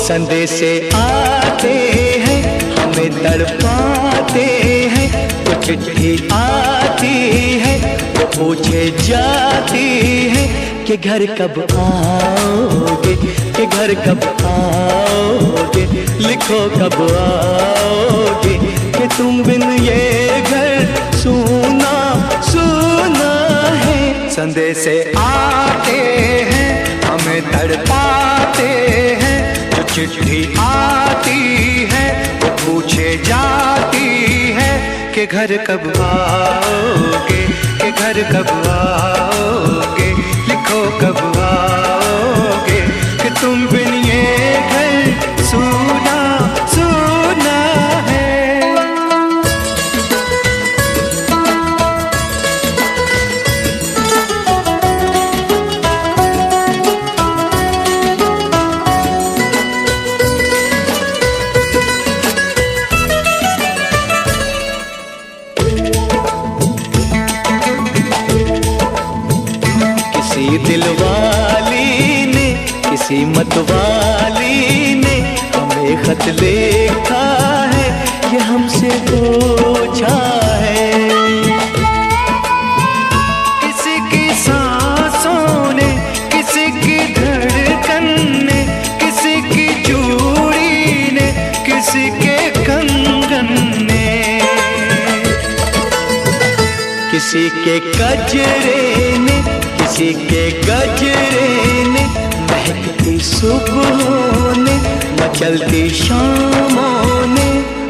संदेशे आते हैं हमें तड़पाते हैं, तो चिट्ठी आती है तो पूछे जाती है कि घर कब आओगे, कि घर कब आओगे, लिखो कब आओगे, कि तुम बिन ये घर सूना सूना है। संदेशे आते हैं हमें तड़पाते हैं, जो चिट्ठी आती है वो पूछे जाती है कि घर कब आओगे, कि घर कब आओगे, लिखो कब आओगे, कि तुम बिन ये घर सूना सूना है। किसी दिलवाली ने, किसी मतवाली ने हमें खत लिखा है, ये हमसे पूछा है। किसी की सांसों ने, किसी की धड़कन ने, किसी की चूड़ी ने, किसी के कंगन ने, किसी के कजरे ने, किसी के गजरे ने, महकती सुबहों ने, मचलती शामों ने,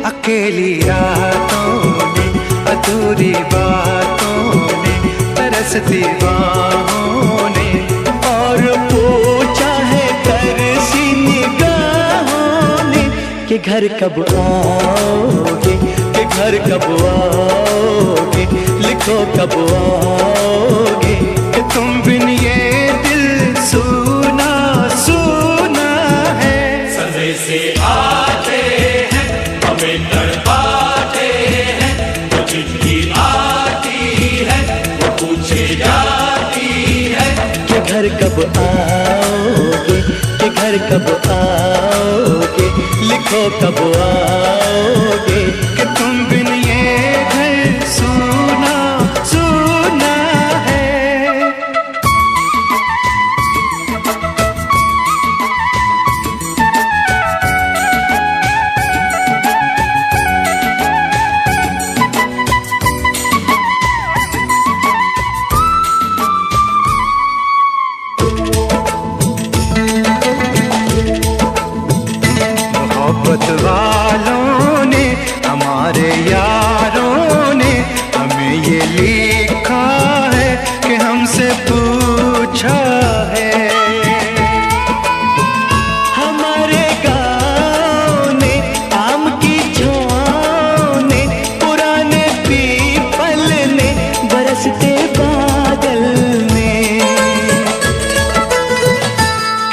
अकेली रातों ने, अधूरी बातों ने, तरसती बाहों ने, और पूछा है तरसी निगाहों ने कि घर कब आओगे, कि घर कब आओगे, लिखो कब आओगे, कि तुम बिन ये दिल सूना सूना है। संदेशे आते हैं हमें तड़पाते हैं, जो चिट्ठी आती है वो पूछे जाती है कि घर कब आओगे, कि घर कब आओगे, लिखो कब आओगे, कि तुम बिन ये घर सूना सूना है। मोहब्बत वालों ने, हमारे यारों ने हमें ये लिखा है कि हमसे पूछा है। हमारे गाँव ने, आम की छाँव ने, पुराने पीपल ने, बरसते बादल ने,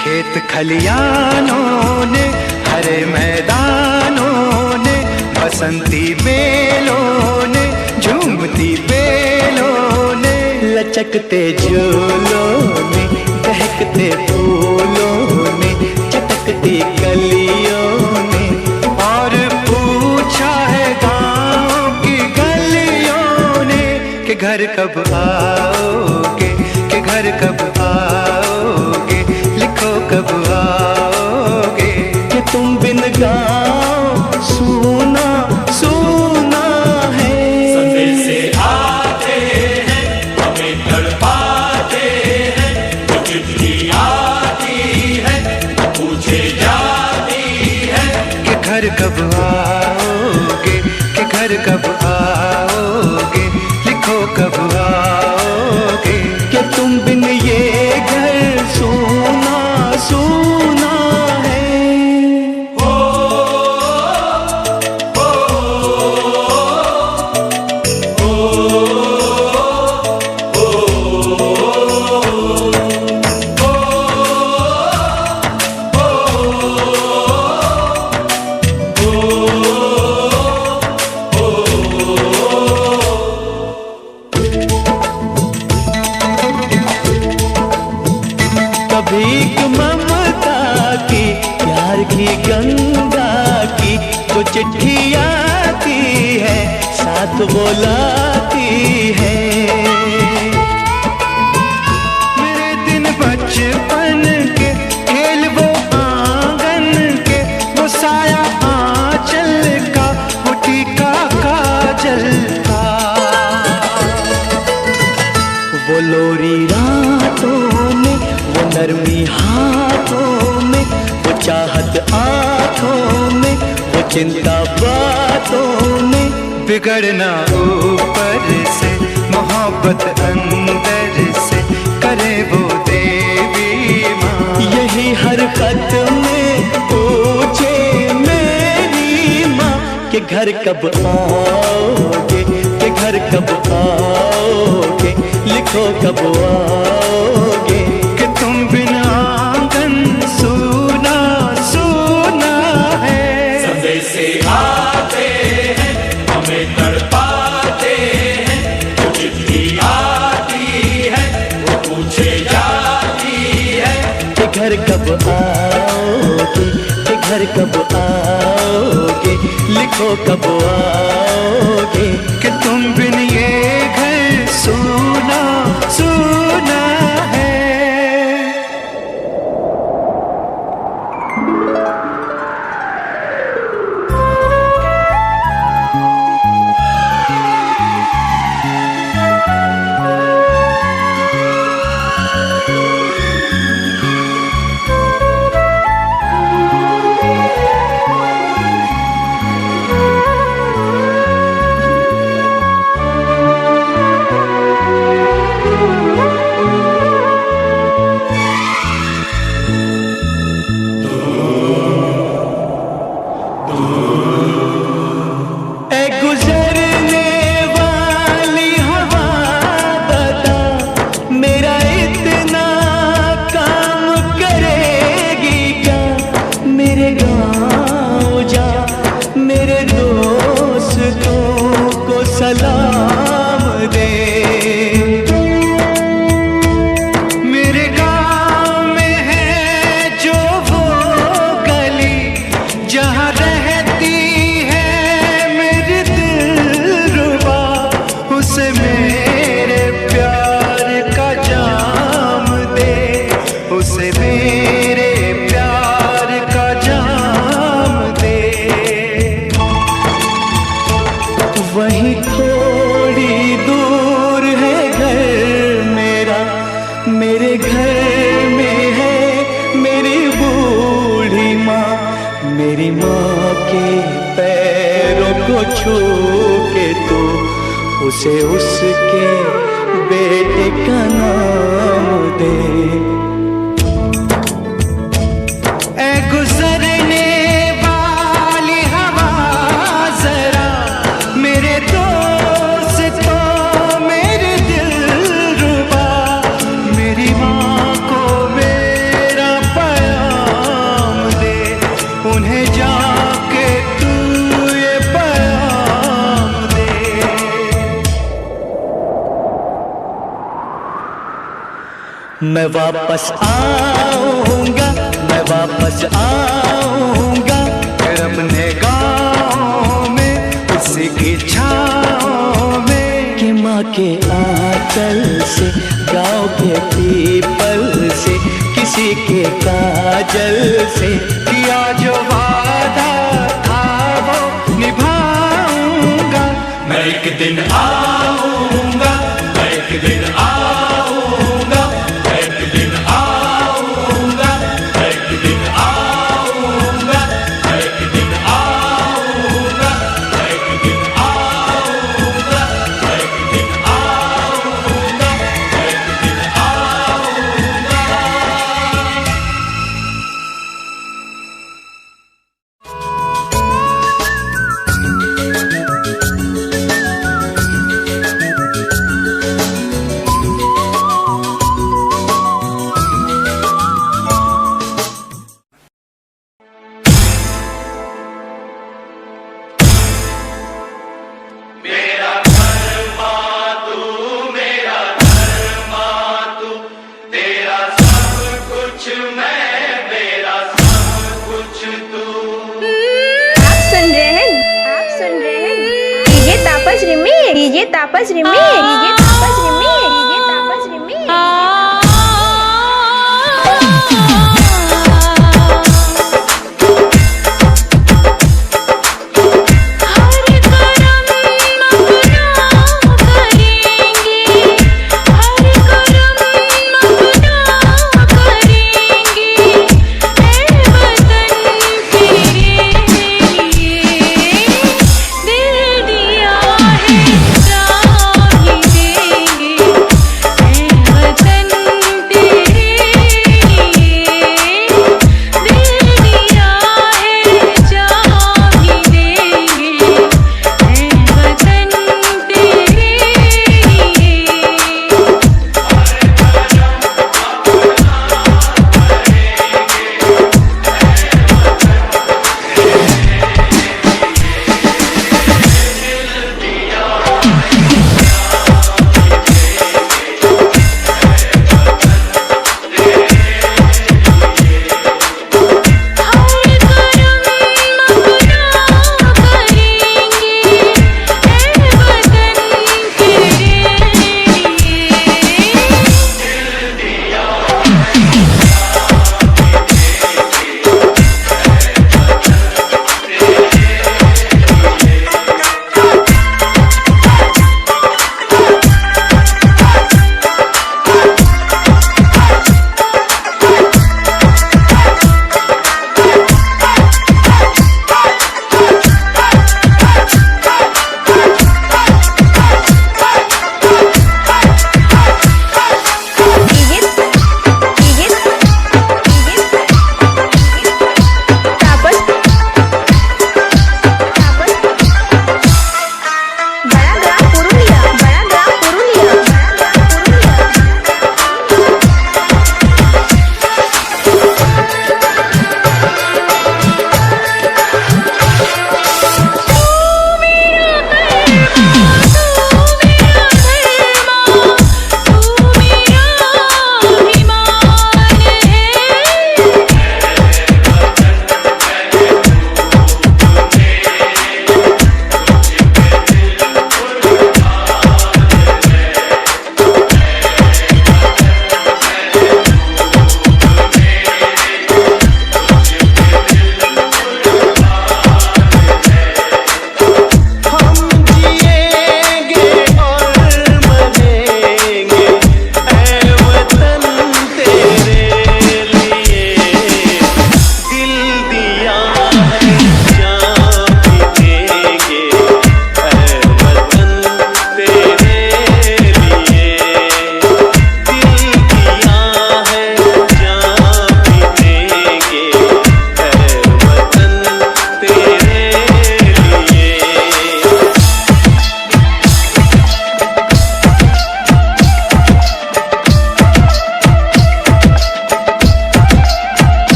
खेत खलियानों ने, हरे मैदानों ने, बसंती बेलों ने, झूमती बेलों ने, लचकते झूलों ने, दहकते फूलों ने, चटकती कलियों ने, और पूछा है गाँव की गलियों ने कि घर कब आओगे, कि घर कब आओगे, लिखो कब आओगे, कि तुम बिन गाँव सूना सूना है। संदेशे आते हैं हमें तड़पाते हैं, जो चिट्ठी आती है वो पूछे जाती है कि घर कब आओगे, कि घर कब आओगे, लिखो कब आओगे, कि तुम बिन ये घर सूना सूना है। भी गंगा की जो चिट्ठी आती है साथ वो लाती है। मेरे दिन बचपन के खेल वो आंगन के, वो साया आंचल का, वो टीका काजल का, वो लोरी रातों में, वो नरमी हाथों में, वो चाहत आँखों में, वो चिंता बातों में। बिगड़ना ऊपर से, मोहब्बत अंदर से, करे वो देवी माँ। यही हर खत में पूछे मेरी माँ कि घर कब आओगे, कि घर कब आओगे, लिखो कब आओगे। कि तुम बिना आंगन सूना सूना है। संदेशे आते हैं हमें तड़पाते हैं, जो चिट्ठी आती है वो पूछे जाती है कि घर कब आओगे, कि घर कब आओगे, लिखो कब आओगे। कि तुम बिन ये घर सूना सूना है। सलाम दे। मेरे गाँव में है जो वो गली जहाँ रहती है मेरी दिलरुबा, उसे मेरे प्यार का जाम दे, उसे मेरे प्यार का जाम दे। वहीं थोड़ी दूर है घर मेरा, मेरे घर में है मेरी बूढ़ी माँ। मेरी माँ के पैरों को छू के तो उसे उसके बेटे का नाम दे। ऐ गुजरने वाली हवा जरा मेरे दोस्तों मेरे दिलरुबा, मेरी माँ को मेरा पैगाम दे, उन्हें जाके तू ये पैगाम दे। मैं वापस आऊंगा, मैं वापस आऊंगा, फिर अपने गाँव में उसी की छाँव में। कि माँ के आंचल से, गाँव के पीपल से, किसी के काजल से, किया जो वादा था वो निभाऊंगा। मैं एक दिन आऊंगा, मैं एक दिन आऊंगा, मैं एक दिन आऊंगा, मैं एक दिन आऊंगा, मैं एक दिन आऊंगा, मैं एक दिन आऊंगा, मैं एक दिन आऊंगा, मैं एक दिन आऊंगा। ये तापस रिमी, ये तापस रिमी, ये तापस रिमी। दिल दिया है जान ही दे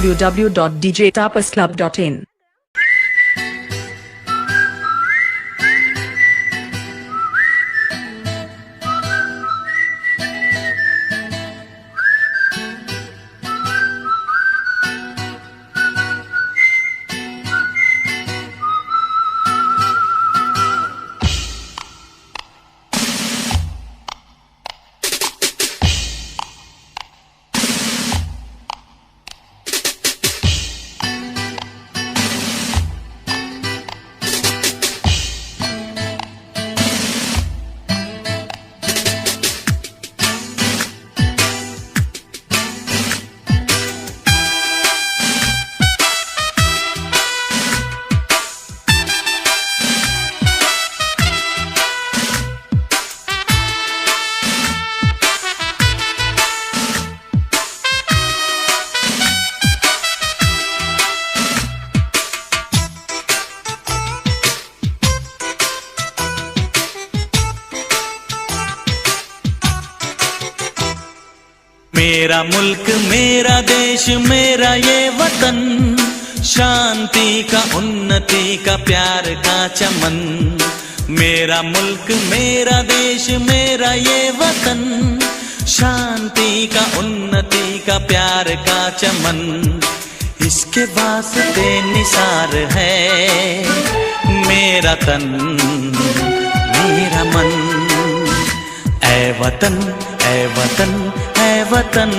www.djtapasclub.in. मेरा मुल्क मेरा देश मेरा ये वतन, शांति का उन्नति का प्यार का चमन। मेरा मुल्क मेरा देश मेरा ये वतन, शांति का उन्नति का प्यार का चमन। इसके वास्ते निसार है मेरा तन मेरा मन। ऐ वतन ऐ वतन ऐ वतन,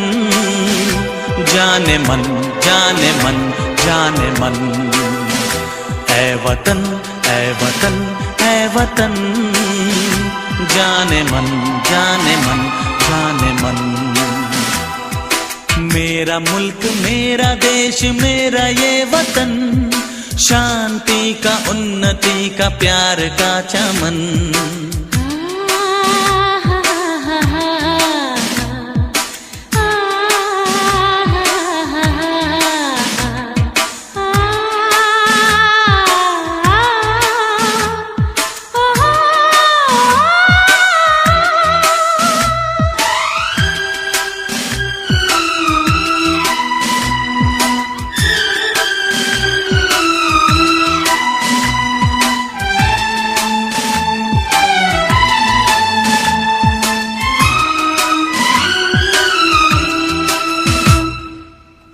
जाने मन जाने मन जाने मन। ऐ वतन ऐ वतन ऐ वतन, जाने मन जाने मन जाने मन। मेरा मुल्क मेरा देश मेरा ये वतन, शांति का उन्नति का प्यार का चमन।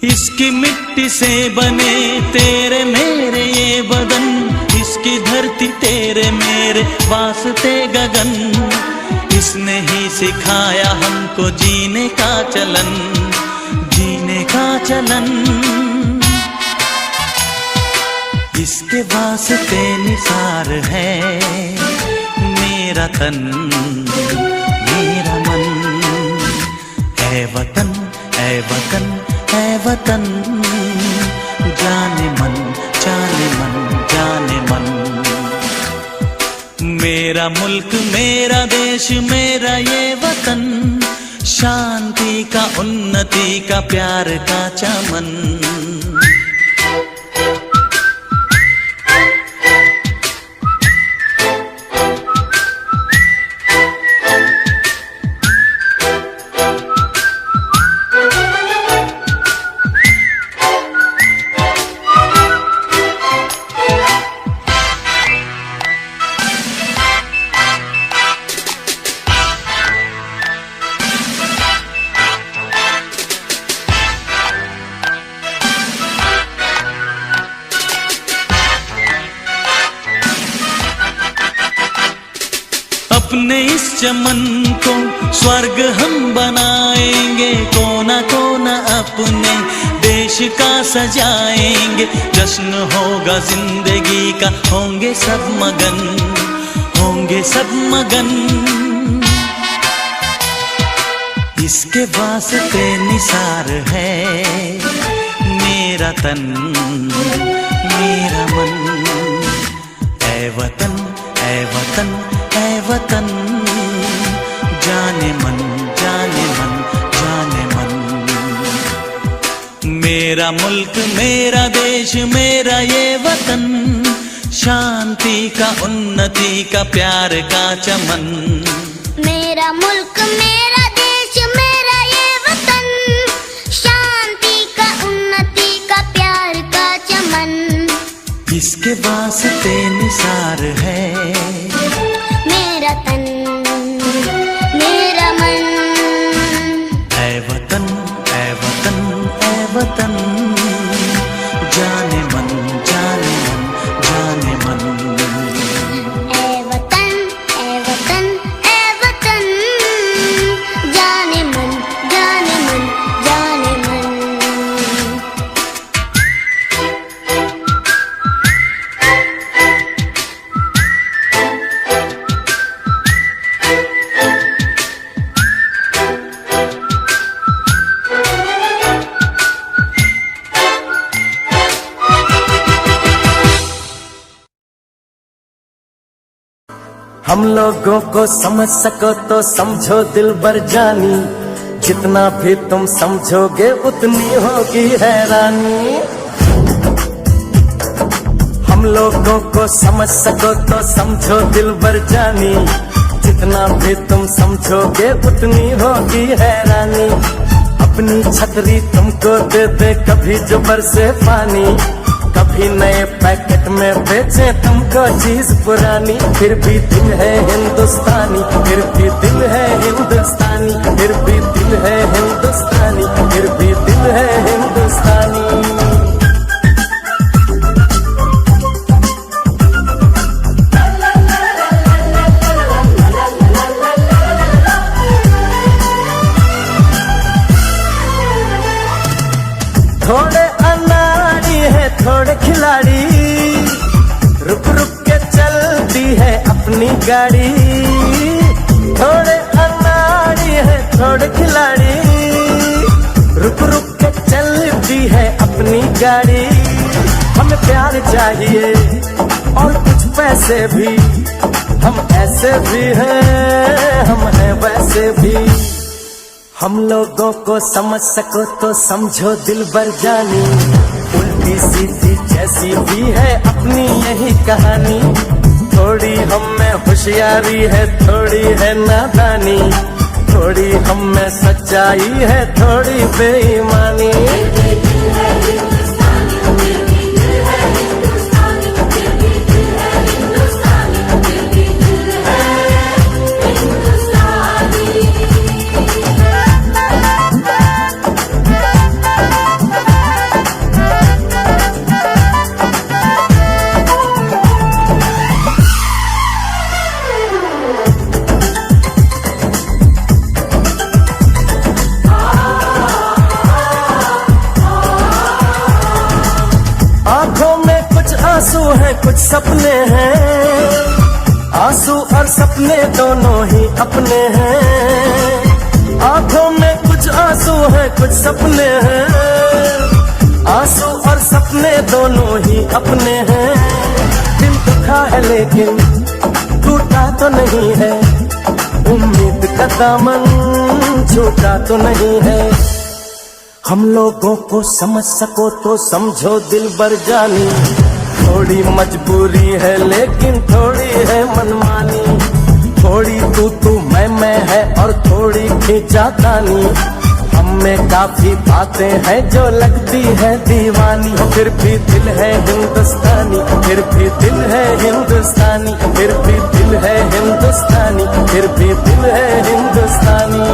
इसकी मिट्टी से बने तेरे मेरे ये बदन, इसकी धरती तेरे मेरे वास्ते गगन। इसने ही सिखाया हमको जीने का चलन, जीने का चलन। इसके वास्ते निसार है मेरा तन मेरा मन। ऐ वतन ऐ वतन ऐ वतन, जाने मन जाने मन जाने मन। मेरा मुल्क मेरा देश मेरा ये वतन, शांति का उन्नति का प्यार का चमन। अपने इस चमन को स्वर्ग हम बनाएंगे, कोना कोना अपने देश का सजाएंगे। जश्न होगा जिंदगी का, होंगे सब मगन होंगे सब मगन। इसके वास्ते निसार है मेरा तन मेरा मन। ऐ वतन ऐ वतन ऐ वतन, जाने मन जाने मन जाने मन। मेरा मुल्क मेरा देश मेरा ये वतन, शांति का उन्नति का प्यार का चमन। मेरा मुल्क मेरा देश मेरा ये वतन, शांति का उन्नति किसके वास्ते निसार है मेरा तन मेरा मन। ऐ वतन ऐ वतन ऐ वतन, जाने मन जाने मन जाने मन। ऐ वतन ऐ वतन ऐ वतन, जाने मन जाने मन जाने मन। हम लोगों को समझ सको तो समझो दिलबर जानी, जितना भी तुम समझोगे उतनी होगी हैरानी। हम लोगों को समझ सको तो समझो दिलबर जानी, जितना भी तुम समझोगे उतनी होगी हैरानी। अपनी छतरी तुमको दे दे कभी जो बरसे पानी, कभी नए पैकेट में बेचे तुमको चीज पुरानी। फिर भी दिल है हिंदुस्तानी, फिर भी दिल है हिंदुस्तानी, फिर भी दिल है हिंदुस्तानी, फिर भी दिल है हिंदुस्तानी। थोड़े अनाड़ी है थोड़े खिलाड़ी, रुक रुक के चलती है अपनी गाड़ी। थोड़े अनाड़ी है थोड़े खिलाड़ी, रुक रुक के चलती है अपनी गाड़ी। हमें प्यार चाहिए और कुछ पैसे भी, हम ऐसे भी हैं हम हैं वैसे भी। हम लोगों को समझ सको तो समझो दिलबर जानी, उल्टी सीधी जैसी भी है अपनी यही कहानी। थोड़ी हम में होशियारी है थोड़ी है नादानी, थोड़ी हम में सच्चाई है थोड़ी बेईमानी। आंखों में कुछ आंसू हैं कुछ सपने हैं, आंसू और सपने दोनों ही अपने हैं। आंखों में कुछ आंसू हैं कुछ सपने हैं, आंसू और सपने दोनों ही अपने हैं। दिल दुखा है लेकिन टूटा तो नहीं है, उम्मीद का दामन छूटा तो नहीं है। हम लोगों को समझ सको तो समझो दिलबर जानी, थोड़ी मजबूरी है लेकिन थोड़ी है मनमानी। थोड़ी तू मैं है और थोड़ी खींचातानी, हम में काफी बातें हैं जो लगती है दीवानी। फिर भी दिल है हिंदुस्तानी, फिर भी दिल है हिंदुस्तानी, फिर भी दिल है हिंदुस्तानी, फिर भी दिल है हिंदुस्तानी।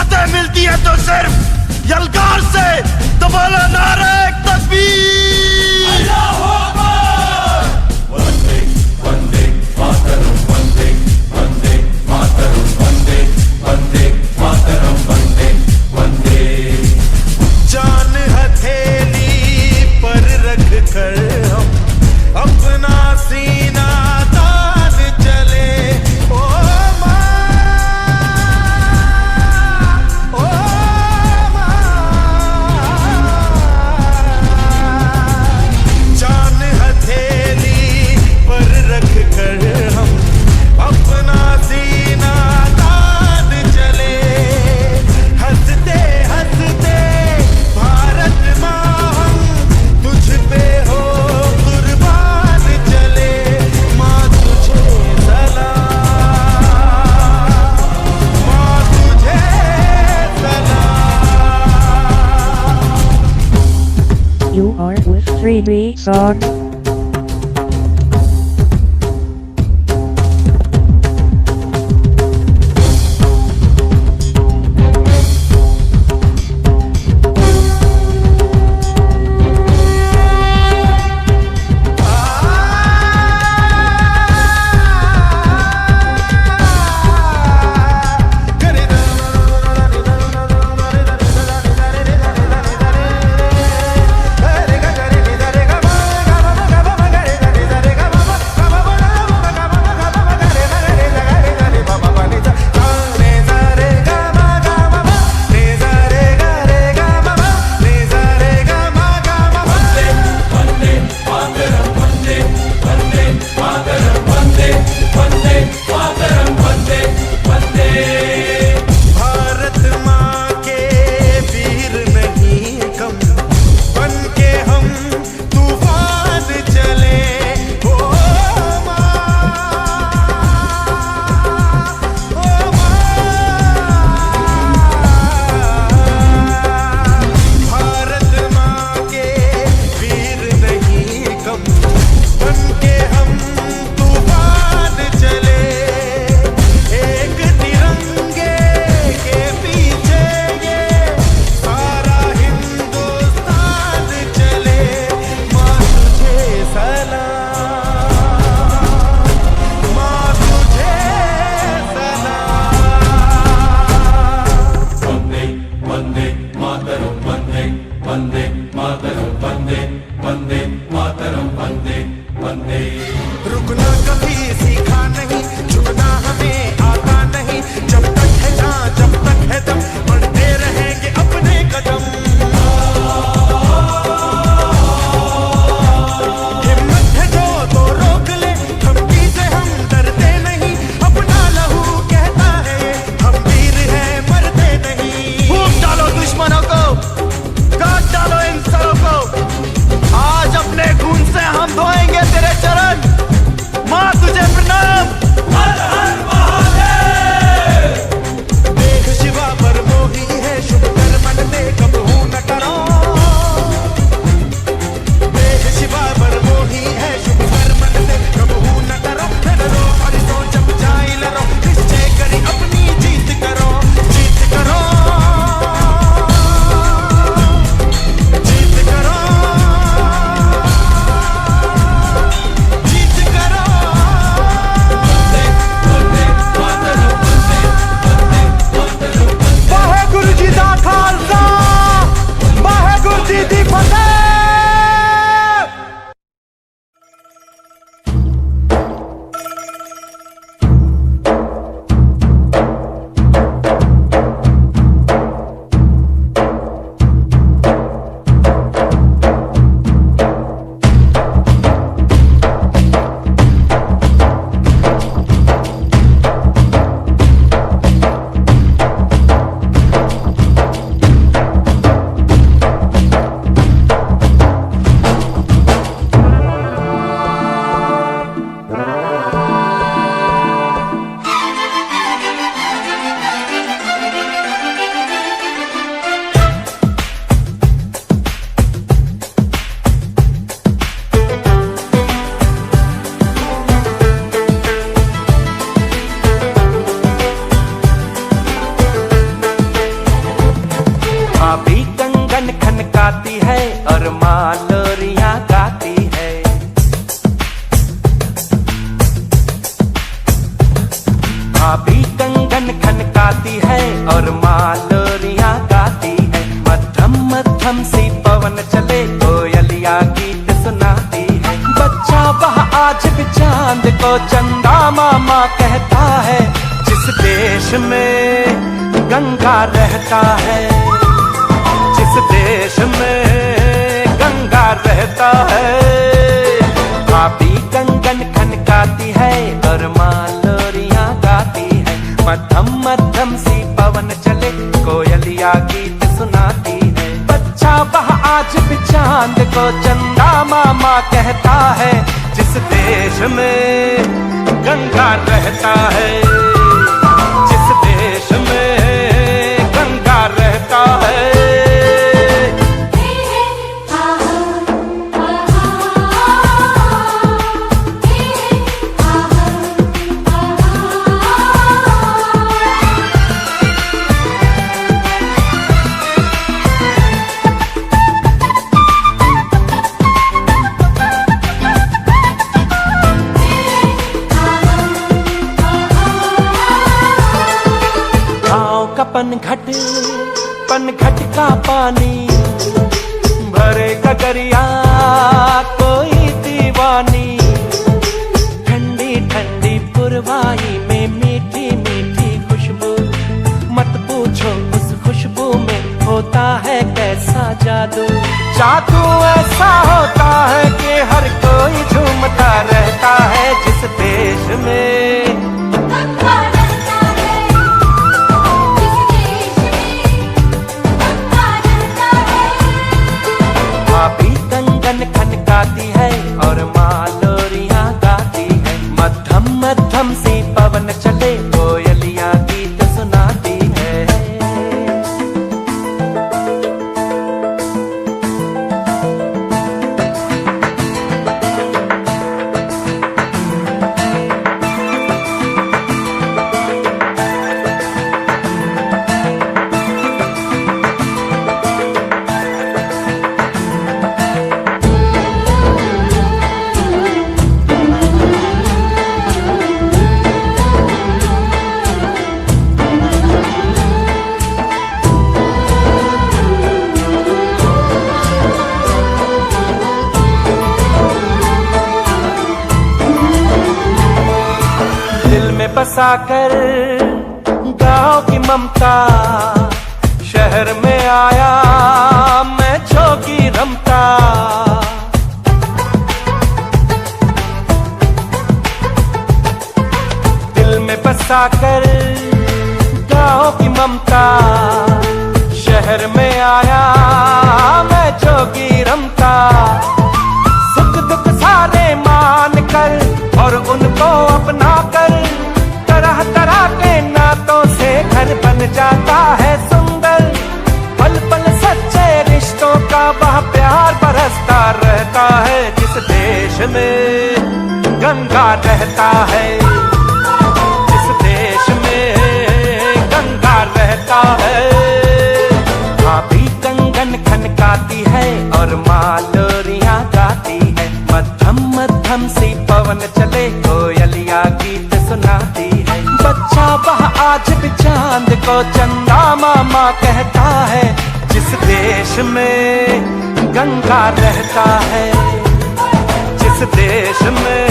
फतेह मिलती है तो सिर्फ यलगार से। तो बोलो नारे तकबीर। अल्लाहू अकबर। वंदे वंदे मातरम, वंदे वंदे मातरम, वंदे वंदे मातरम, वंदे वंदे। जान हथेली पर रख कर हम अपना सीना तान चले। ओ माँ, ओ माँ। जान हथेली पर रख कर हम अपना सीना तान चले। हंसते हंसते भारत माँ हम तुझ पे हो कुर्बान चले। माँ तुझे सलाम, माँ तुझे सलाम। You are with 3D Song. रे गा रे रे गा रे गा मा गा मा सुनाती है और माँ लोरियां गाती है। मध्यम मध्यम सी पवन चले कोयलिया गीत सुनाती है। बच्चा वह आज भी चांद को चंदा मामा कहता है। जिस देश में गंगा रहता है, जिस देश में गंगा रहता है, भाभी कंगन खनकाती है और माँ लोरियां गाती है। मध्यम मध्यम सी पवन चले कोयलिया गीत सुनाती है। बच्चा वह आज भी चांद को चंदा मामा कहता है। जिस देश में गंगा रहता है, जिस देश में गंगा रहता है। पनघट का पानी भरे गगरिया कोई दीवानी। ठंडी ठंडी पुरवाई में मीठी मीठी खुशबू, मत पूछो उस खुशबू में होता है कैसा जादू। जादू ऐसा होता है कि हर कोई झूमता रहता है। जिस देश में खनकाती है और माँ लोरियां गाती है। मध्यम मध्यम सी पवन चले कोयलिया गीत सुनाती है। बसाकर गाँव की ममता, शहर में आया मैं जोगी रमता। दिल में बसाकर गाँव की ममता, शहर में आया मैं जोगी रमता। सुख दुख सारे मान कर और उनको अपना कर, तरह तरह के नातों से घर बन जाता है सुंदर। पल पल सच्चे रिश्तों का वह प्यार बरसता रहता है। जिस देश में गंगा रहता है, जिस देश में गंगा रहता है, भाभी कंगन खनकाती है और माँ लोरियां गाती है। मध्यम मध्यम सी पवन चले कोयलिया गीत सुनाती है। बच्चा वह आज भी चांद को चंदा मामा कहता है। जिस देश में गंगा रहता है, जिस देश में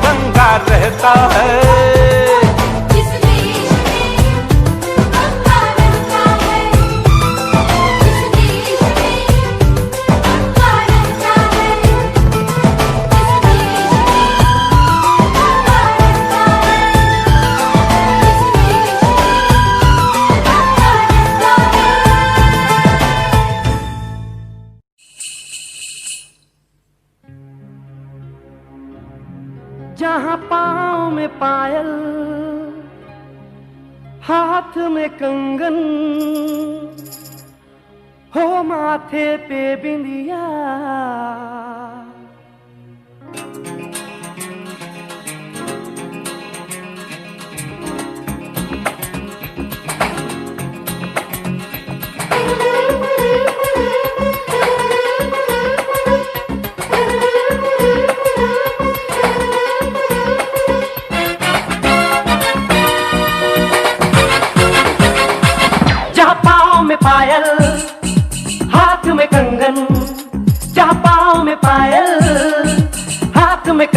गंगा रहता है। जहाँ पाँव में पायल, हाथ में कंगन, हो माथे पे बिंदिया,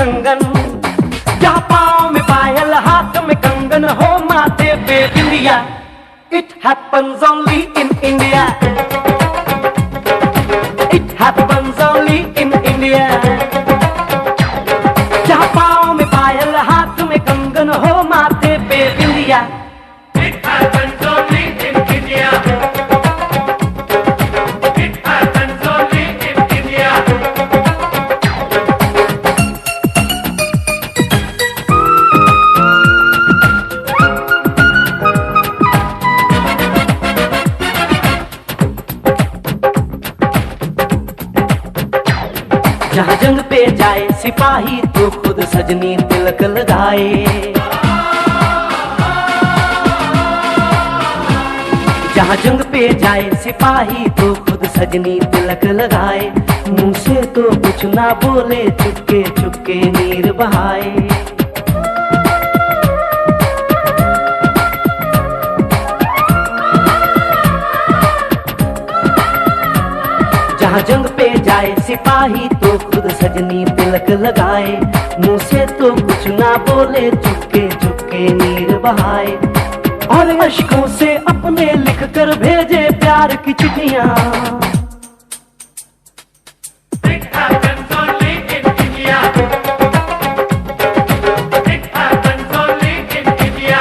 कंगन, जहाँ पाँव में पायल हाथ में कंगन हो माथे पे बिंदिया। It happens only in India. It happens only in India. जहाँ पाँव में पायल हाथ में कंगन हो माथे पे बिंदिया। It happens only in India. It happens only in India. जहाँ जंग पे जाए सिपाही तो खुद सजनी तिलक लगाए। जहाँ जंग पे जाए सिपाही तो खुद सजनी तिलक लगाए। मुंह से तो कुछ ना बोले, चुपके चुपके नीर बहाए। जहाँ जंग पे जाए सिपाही तो खुद सजनी तिलक लगाए। मुंह से तो कुछ ना बोले, चुपके चुपके नीर बहाए। और अश्कों से अपने लिख कर भेजे प्यार की चिट्ठियां। It happens only in India. It happens only in India.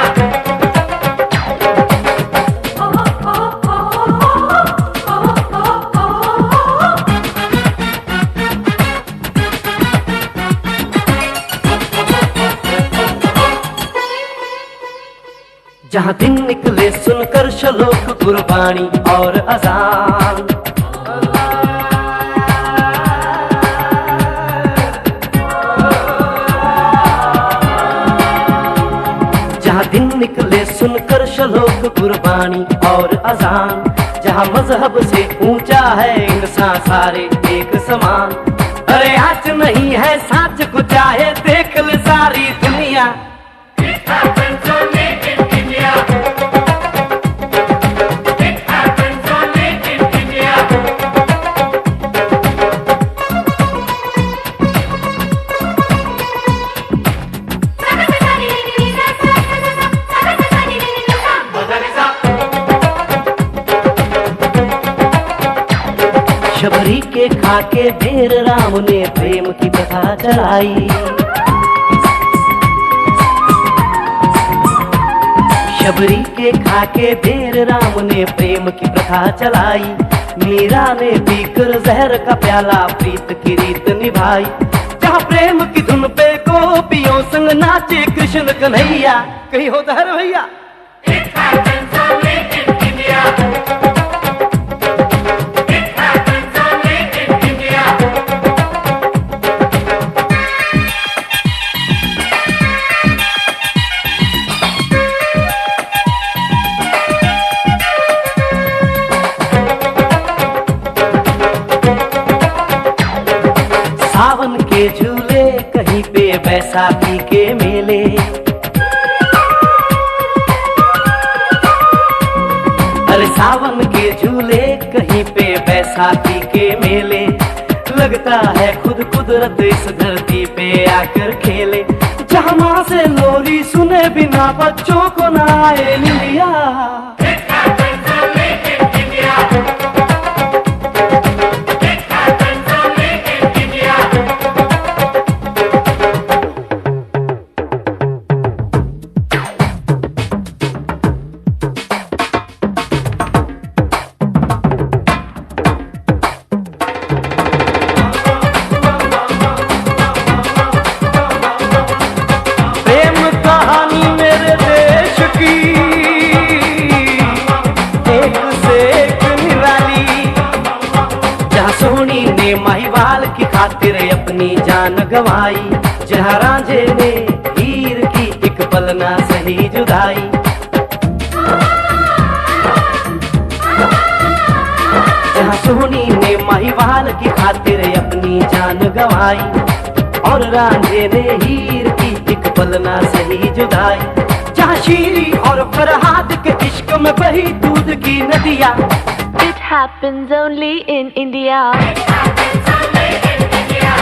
जहाँ दिन निकले सुनकर श्लोक गुरबाणी और अजान। जहाँ दिन निकले सुनकर श्लोक गुरबाणी और अजान। जहाँ मजहब से ऊंचा है इंसान सारे एक समान। अरे आज नहीं है साच को चाहे देख ले सारी दुनिया। It happens only in India. It happens only in India. Shabari के खाके ढेर राम ने प्रेम की कथा चलाई। शबरी के खाके ढेर राम ने प्रेम की प्रथा चलाई। मीरा ने पीकर जहर का प्याला प्रीत की रीत निभाई। जहाँ प्रेम की धुन पे गोपियों संग नाचे कृष्ण कन्हैया। कहीं होता है भैया। It happens only in India. It happens only in India. सावन के झूले कहीं पे बैसाखी के मेले। अरे सावन के झूले कहीं पे बैसाखी के मेले। लगता है खुद कुदरत इस धरती पे आकर खेले। जहाँ माँ से लोरी सुने बिना बच्चों को ना आए निंदिया। It happens only in India. It happens only in India. प्रेम कहानी मेरे देश की एक से एक निराली। जहाँ सोनी ने महिवाल की खातिर अपनी जान गंवाई। जहाँ रांझे ने हीर की एक पल ना सही जुदाई। जहाँ सोनी ने महिवाल की खातिर अपनी जान गंवाई। और रांझे ने हीर की एक पल ना सही जुदाई। जहाँ शीरी और फरहाद के इश्क में बही दूध की नदियाँ। It happens only in India. It happens only in India.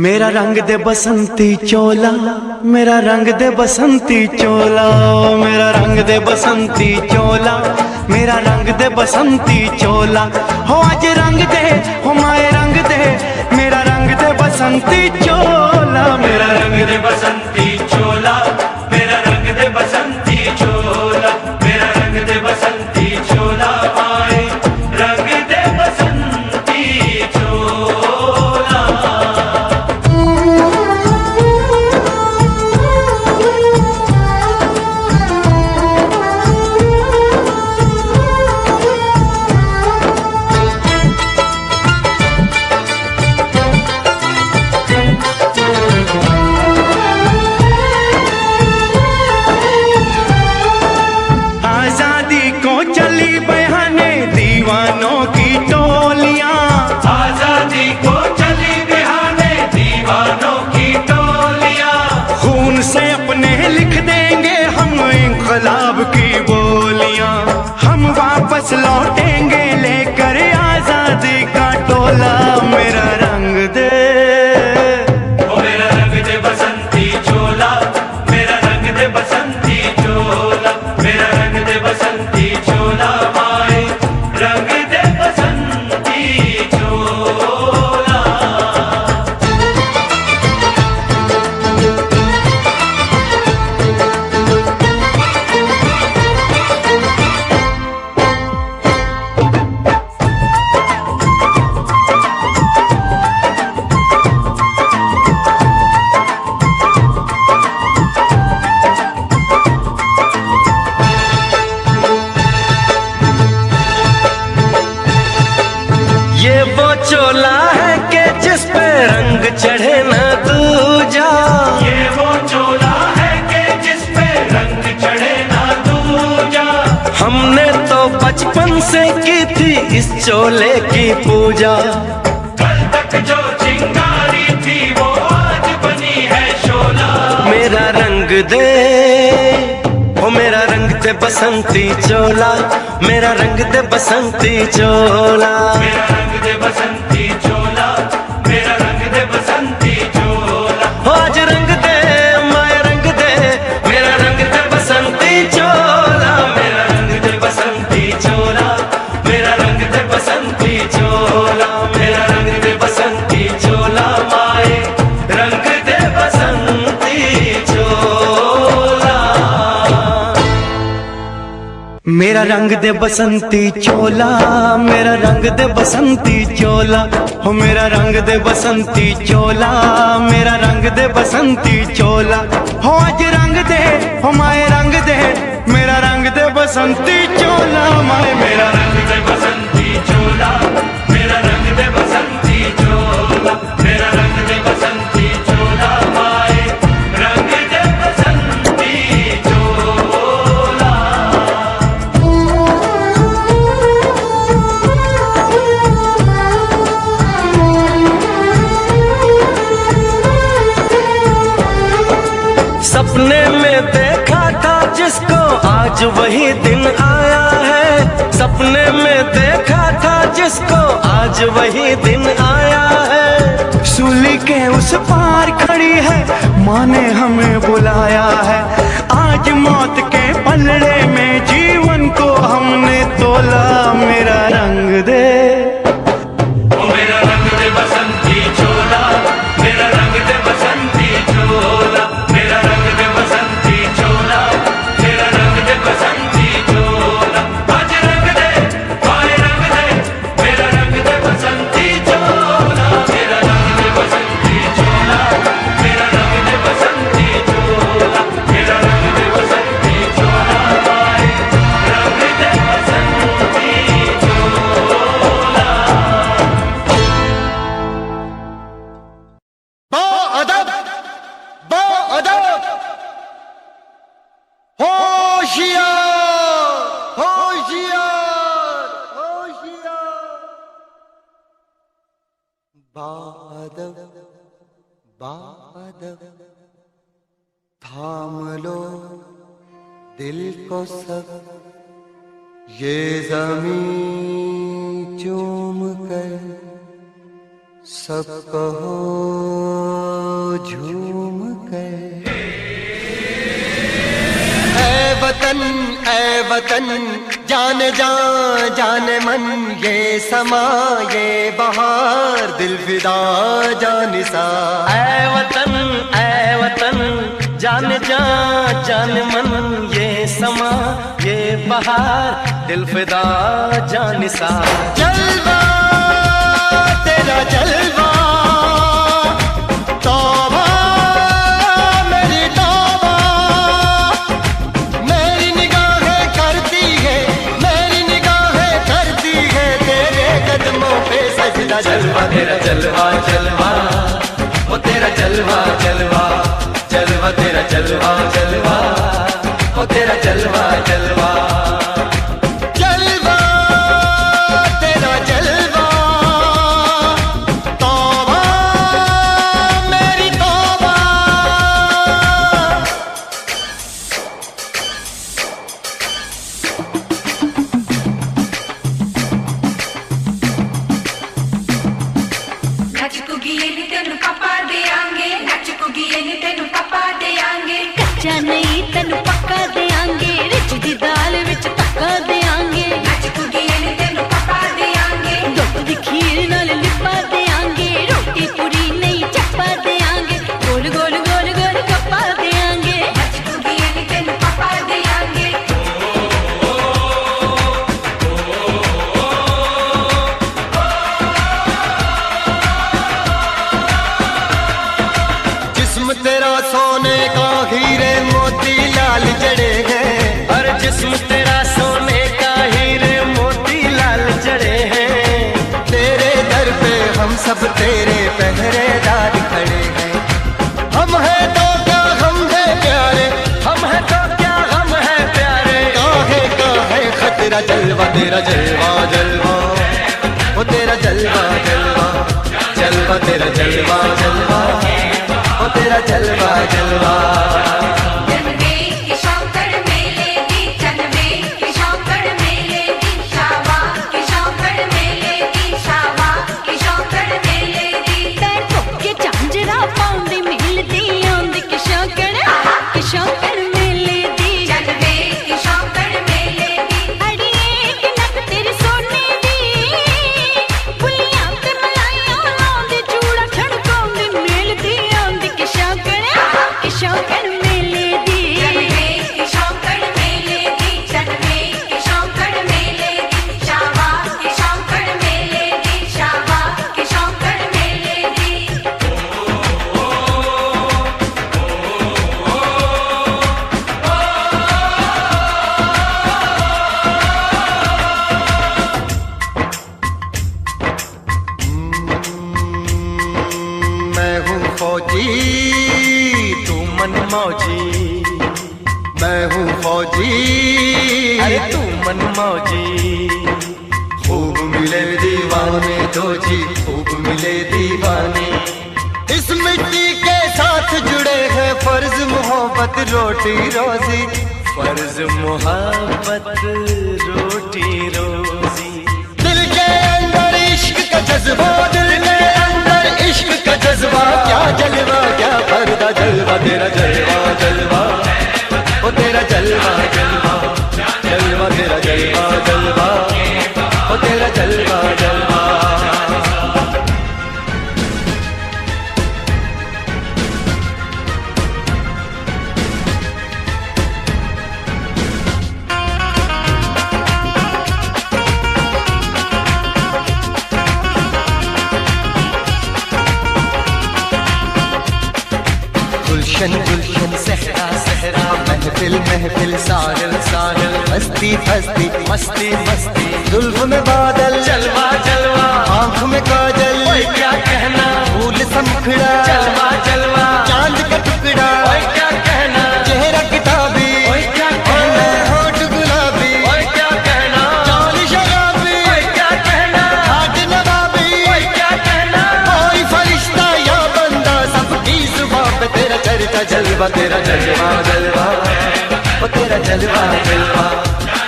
मेरा रंग दे बसंती चोला, मेरा रंग दे बसंती चोला, मेरा रंग दे बसंती चोला, मेरा रंग दे बसंती चोला। हो आज रंग दे, हो माए रंग दे, मेरा रंग दे बसंती चोला, मेरा रंग दे बसंती चोला, मेरा रंग दे बसंती चोला, मेरा रंग दे बसंती चोला, माए रंग दे बसंती चोला। आजादी को चली बहाने दीवानों की टोलियां, आजादी को चली बहाने दीवानों की टोलियां, खून से अपने लिख देंगे हम इंकलाब की बोलियां। हम वापस लौटेंगे लेकर आजादी का टोला, मेरा रंग दे, ओ मेरा रंग दे बसंती चोला, मेरा रंग दे बसंती चोला, मेरा रंग दे बसंती चोला, माए रंग दे बसंती चोला। ये वो चोला है कि जिस पे रंग चढ़े न दूजा, ये वो चोला है कि जिस पे रंग चढ़े ना दूजा, हमने तो बचपन से की थी इस चोले की पूजा। कल तक जो चिंगारी थी वो आज बनी है शोला, मेरा रंग दे, ओ मेरा रंग दे बसंती चोला, मेरा रंग दे बसंती चोला। मेरा रंग दे बसंती चोला, मेरा रंग दे बसंती चोला, हो आज रंग दे, माए रंग दे, मेरा रंग दे बसंती चोला, मेरा रंग दे बसंती चोला, मेरा रंग दे बसंती चोला, मेरा रंग दे बसंती चोला, माए रंग दे बसंती चोला। मेरा रंग दे बसंती चोला, मेरा रंग दे बसंती चोला, हो मेरा रंग दे बसंती चोला, मेरा रंग दे बसंती चोला। हो आज रंग दे, हो माए रंग दे, मेरा रंग दे बसंती चोला, माए मेरा रंग दे बसंती चोला, मेरा रंग दे बसंती चोला, मेरा रंग दे बसंती चोला, माए रंग दे बसंती चोला। सपने में देखा था जिसको आज वही दिन आया है, सपने में देखा था जिसको आज वही दिन आया है। सूली के उस पार खड़ी है, माँ ने हमें बुलाया है। आज मौत के पलड़े में जीवन को हमने तोला, मेरा रंग दे, ओ मेरा रंग दे बसंती चोला, मेरा रंग दे बसंती चोला, मेरा रंग दे बसंती चोला, मेरा रंग दे बसंती चोला। आज रंग दे, माए रंग दे, मेरा रंग दे बसंती चोला, मेरा रंग दे बसंती चोला, मेरा रंग दे बसंती चोला, मेरा रंग दे बसंती चोला, माए रंग दे बसंती चोला। अदब अदब, होशियार होशियार होशियार। बादब बादब, थाम लो दिल को सब, ये जमीन चूम कर सब कहो झूम कर, ऐ वतन जान जान मन, ये समा ये बहार दिल फिदा जानिसा। ऐ वतन जान जान मन, ये समा ये बहार दिल फिदा जानिसा। जलवा तेरा जलवा, तौबा मेरी तौबा, मेरी निगाहें करती है, मेरी निगाहें करती है तेरे कदमों पे सजदा। जलवा तेरा जलवा जलवा, वो तेरा जलवा जलवा, जलवा तेरा जलवा जलवा, वो तेरा जलवा जलवा। जलवा तेरा जलवा, तौबा मेरी तौबा। नचकुगी तेनु पापा देंगे, नचकुगी तेनु पापा देंगे। कच्चा नहीं तेनु पक्का देंगे, रिच दी दाल विच तक्का देंगे। नचकुगी तेनु पापा देंगे, दुध दी खीर नाल लिपा देंगे। रोटी पूरी नहीं चप्पा देंगे, गोल गोल गोल गोल कप्पा देंगे। नचकुगी तेनु पापा देंगे। जिस्म तेरा सोने का हीरे मोती लाल जड़े हैं, और जिस्म तेरा सोने का हीरे मोती लाल जड़े हैं। तेरे दर पे हम सब तेरे पहरेदार खड़े हैं। हम हैं तो क्या हम हैं प्यारे, हम है तो क्या हम है प्यारे। काहे खतरा। जलवा तेरा जलवा जलवा, वो तेरा जलवा जलवा, जलवा तेरा जलवा जलवा, वो तेरा जलवा जलवा। जनवे के शौकड़ मेले दी, जनवे के शौकड़ मेले दी, शावा के शौकड़ मेले दी, शावा के शौकड़ मेले दी। पैर धोके झांझरा पाउंदी मिलदी आंदी कि शौकड़ मेले दी। जनवे के शौकड़ मेले दी, अड़िए कि नक तेरी सोने दी, पुलियां ते मलाइयां लाउंदी, चूड़ा छड़काउंदी मिलदी आंदी कि शौकड़ मेले दी। जनवे के शौकड़ मेले दी, जनवे के शौकड़ मेले दी, शावा के शौकड़ मेले दी, शावा के शौकड़ मेले दी। मैं हूँ फौजी तू मन मौजी, मैं हूँ फौजी, अरे तू मन मौजी। खूब मिले दीवाने दो जी, खूब मिले दीवाने। इस मिट्टी के साथ जुड़े हैं फर्ज मोहब्बत रोटी रोजी। फर्ज मोहब्बत रोटी रोजी। दिल के अंदर इश्क का जज्बा, दिल के अंदर इश्क का जज्बा। क्या जलवा क्या पर्दा, जलवा तेरा जलवा जलवा, ओ तेरा जलवा जलवा, जलवा तेरा जलवा जलवा, ओ तेरा जलवा जलवा। गुलशन गुलशन सहरा सहरा, महफिल महफिल साहिल साहिल, हस्ती हस्ती मस्ती मस्ती, जुल्फ में बादल, जलवा जलवा, आंख में काजल, ओए क्या कहना, फूल समखड़ा, जलवा जलवा, चांद का टुकड़ा, ओए क्या कहना, चेहरा किताबी, ओए क्या कहना, होठ गुलाबी, ओए क्या कहना, चाल शराबी, ओए क्या कहना, हाथ नवाबी, ओए क्या कहना। कोई फरिश्ता या बंदा, सबकी जुबां पे तेरा चर्चा। जलवा तेरा जलवा जलवा, ओ तेरा जलवा जलवा,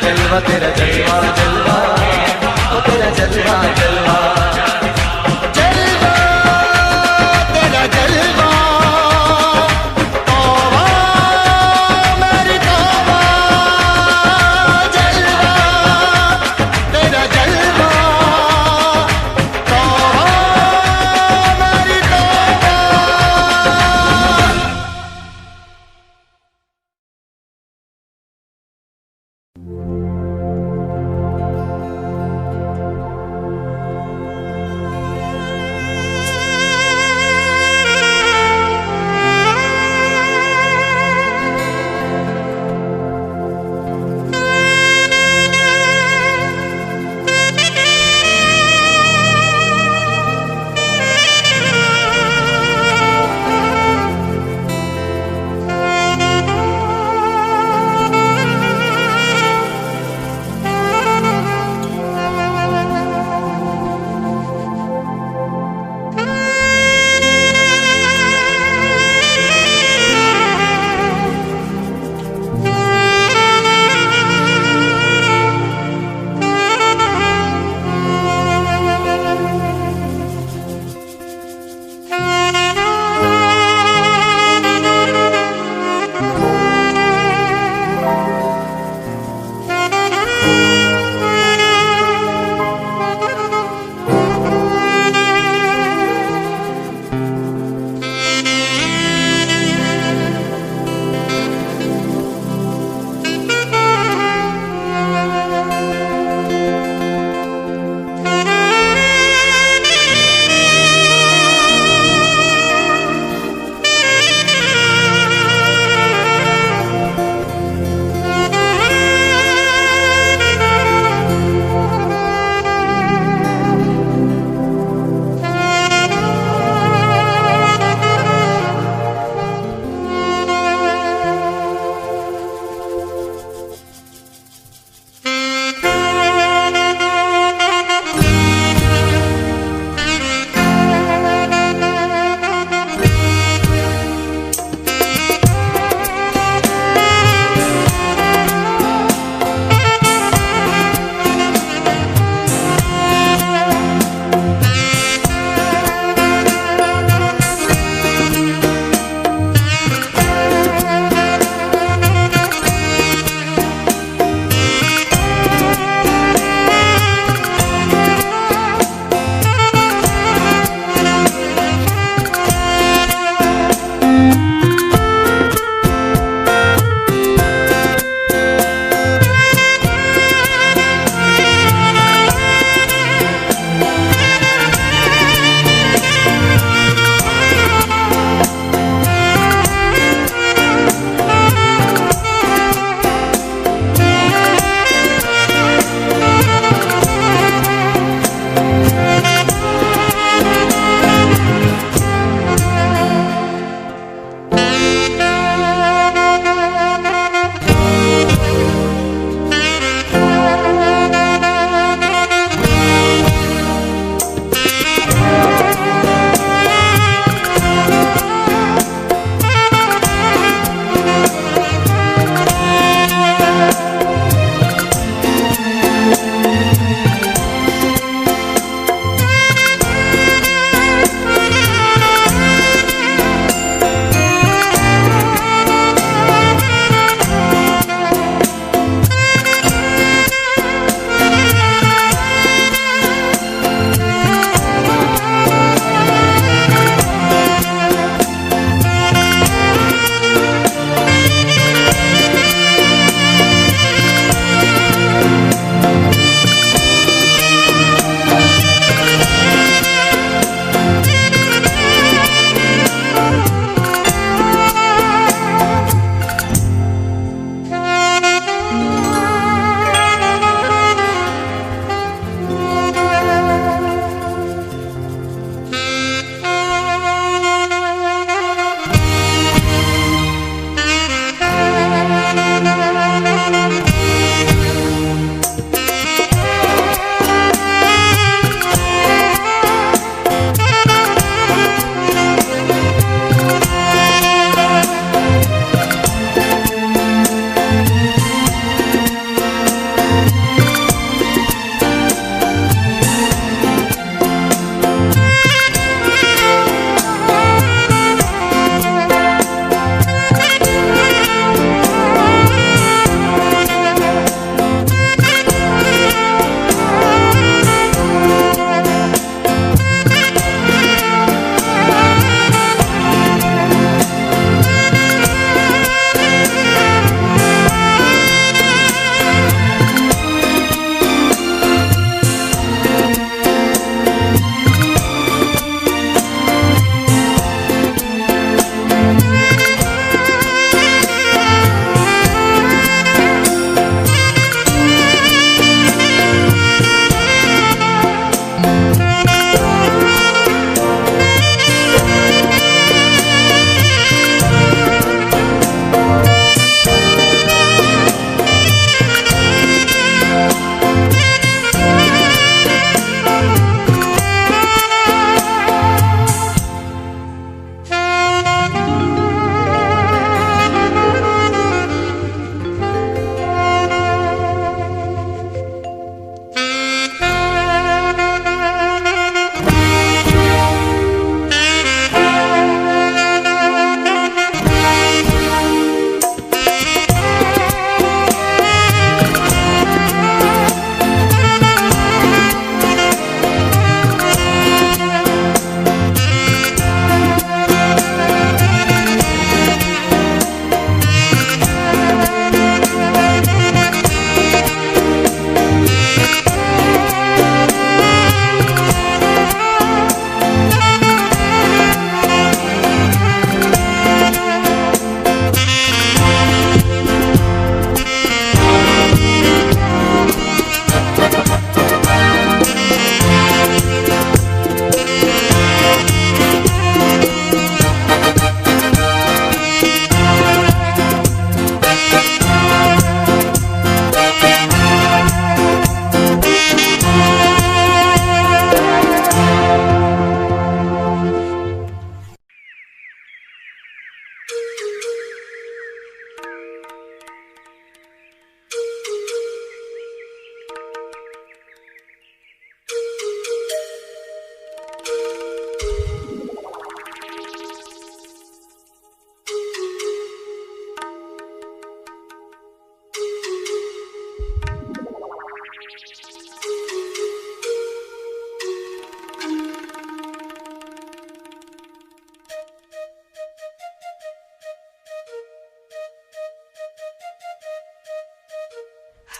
जलवा तेरा जलवा जलवा, ओ तेरा जलवा जलवा, जलवा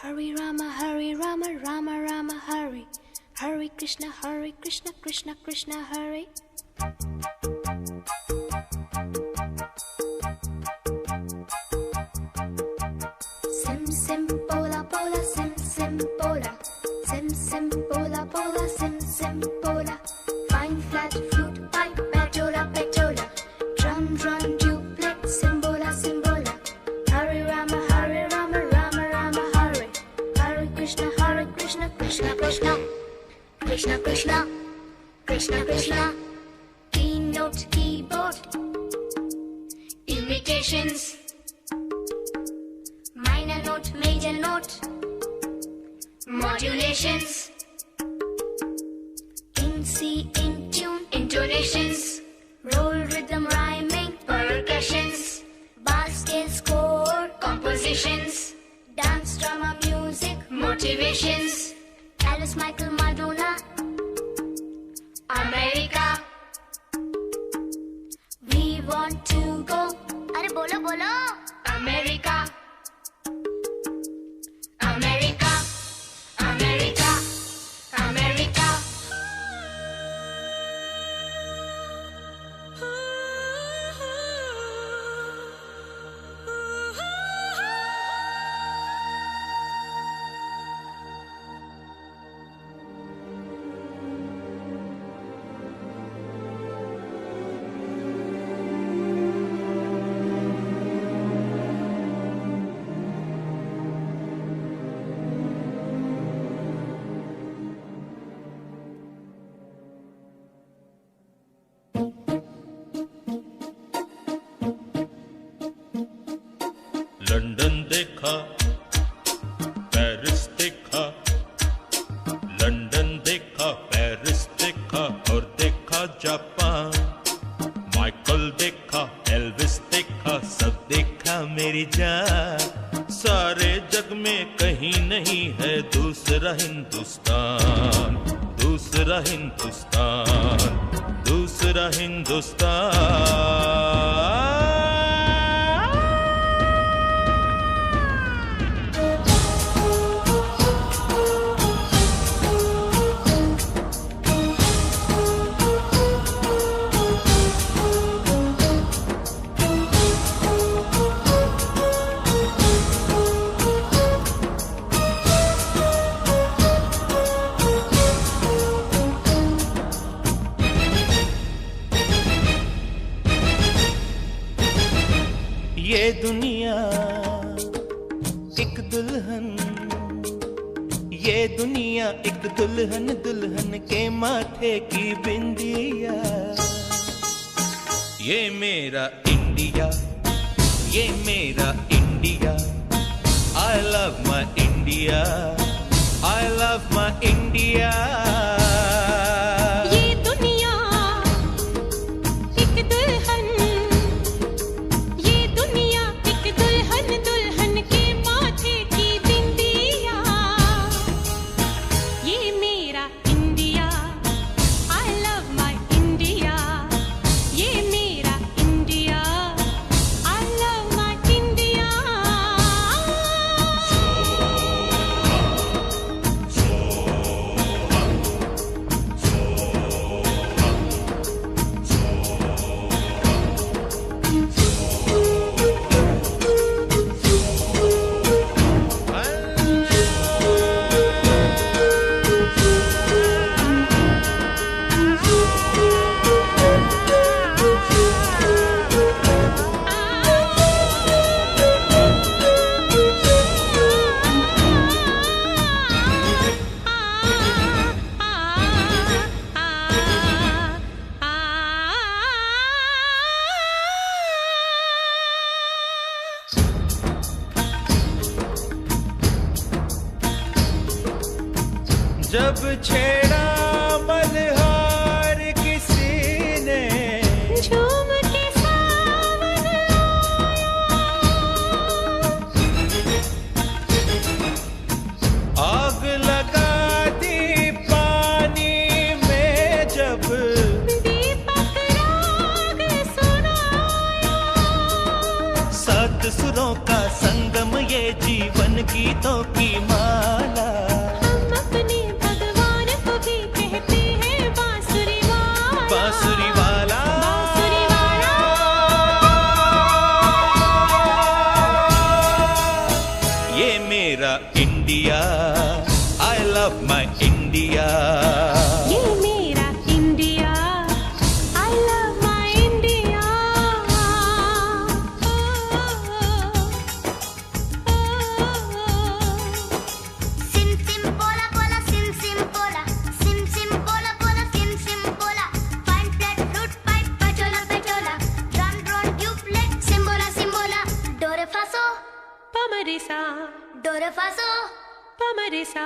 Hare Rama, Rama Rama, Hare. Hare Krishna, Krishna Krishna, Hare. Sim sim pola pola, sim sim pola. Sim sim pola pola, sim sim pola. Fine flat flute pipe, petola petola. Drum drum duplex, simbola simbola. Hare Rama, Rama Rama, Hare. Hare Krishna, Krishna Krishna. Krishna Krishna, Krishna Krishna. Keynote keyboard. Imitations. Minor note, major note. Modulations. In C, in tune, intonations. Roll rhythm, rhyming, percussions. Bass scale, score, compositions. Dance, drama, music, motivations. Alice, Michael, Madonna. America. We want to go. अरे बोलो बोलो. America. America. America. America. London देखा, Paris देखा, London देखा, Paris देखा और देखा Japan. Michael देखा, एल्विस देखा, सब देखा मेरी जान। सारे जग में कहीं नहीं है दूसरा हिंदुस्तान, दूसरा हिंदुस्तान, दूसरा हिंदुस्तान। ये दुनिया एक दुल्हन, ये दुनिया एक दुल्हन, दुल्हन के माथे की बिंदिया। ये मेरा इंडिया, ये मेरा India. I love my India, I love my India। ये दुनिया एक दुल्हन, ये दुनिया एक दुल्हन, दुल्हन के माथे की बिंदिया। ये मेरा India, I love my India। ये मेरा India, I love my India। जब छेड़ा मल्हार किसी ने, झूम के सावन आग लगा दी पानी में जब, दीपक राग सुनाया। सत सुरों का संगम ये जीवन गीतों की माला। हम अपने भगवान को भी कहते हैं बांसुरी वाला, बांसुरी वाला, बांसुरी वाला। ये मेरा India, I love my India। ये मेरा India, I love my India। सिम सिम पोला पोला सिम सिम पोला, सिम सिम पोला पोला सिम सिम पोला। पाइन फ्लैट फ्लूट पाइप पचोला पचोला, ड्रम ड्रोन ट्यूबलेट सिम्बोला सिम्बोला। डोरे फासो पमरिसा, डोरे फासो पमरिसा,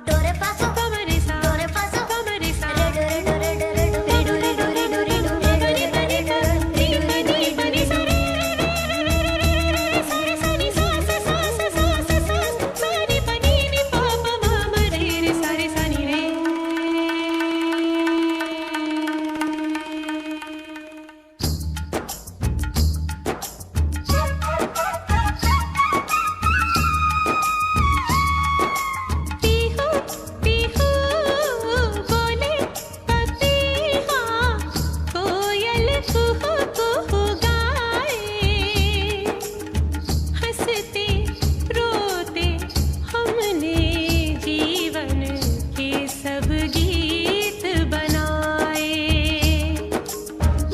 डोरे फासो पमरिसा, डोरे फासो पमरिसा। रे डोरे डोरे डोरे डोरे डोरे डोरे डोरे डोरे डोरे डोरे डोरे डोरे डोरे। पीहू पीहू बोले पपीहा, कोयल कुहू कुहू गाए। हंसते रोते हमने जीवन के सब गीत बनाए।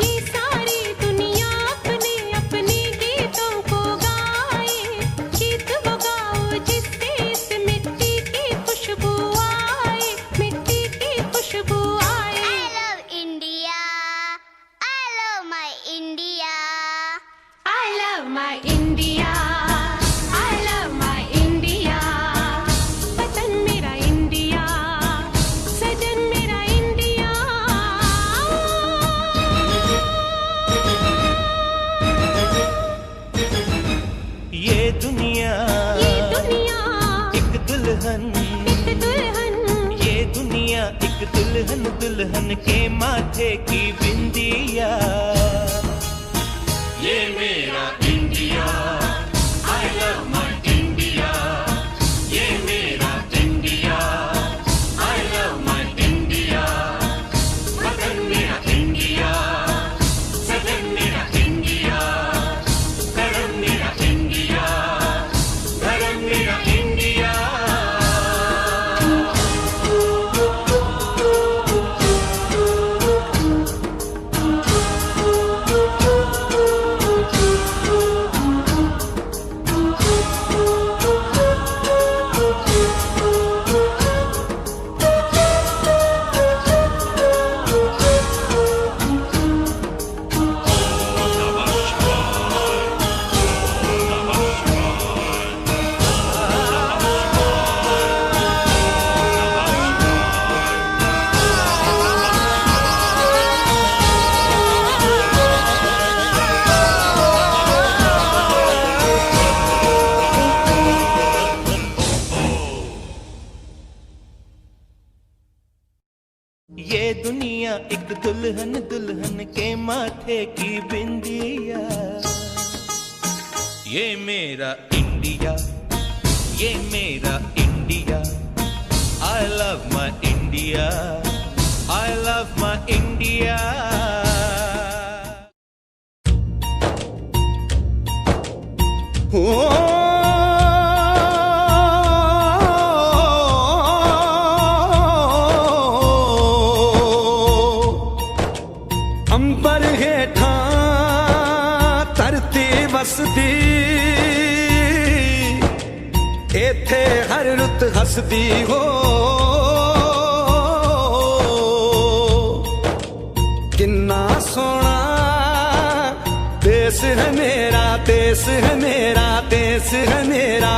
ये सारी दुनिया अपने अपने गीतों को गाए। गीत वो गाओ जिससे इस मिट्टी की खुशबू आए, मिट्टी की खुशबू आए। I love India, I love my India। I love my India, I love my India। वतन मेरा इंडिया, सजन मेरा इंडिया। ये दुनिया ये दुनिया एक दुल्हन, एक दुल्हन, ये दुनिया एक दुल्हन, दुल्हन के माथे की बिंदिया। ये मेरा India, I love my India। ये मेरा India, I love my India। वतन मेरा इंडिया, सजन मेरा इंडिया, धर्म मेरा इंडिया, धर्म मेरा इंडिया। ये दुनिया एक दुल्हन, दुल्हन के माथे की बिंदिया। ये मेरा इंडिया, ये मेरा India. I love my India, I love my India। अंबर हेठा धरती वसदी, एथे हर रुत हसदी हो। किन्ना सोना देश है मेरा, देश है मेरा, देश है मेरा।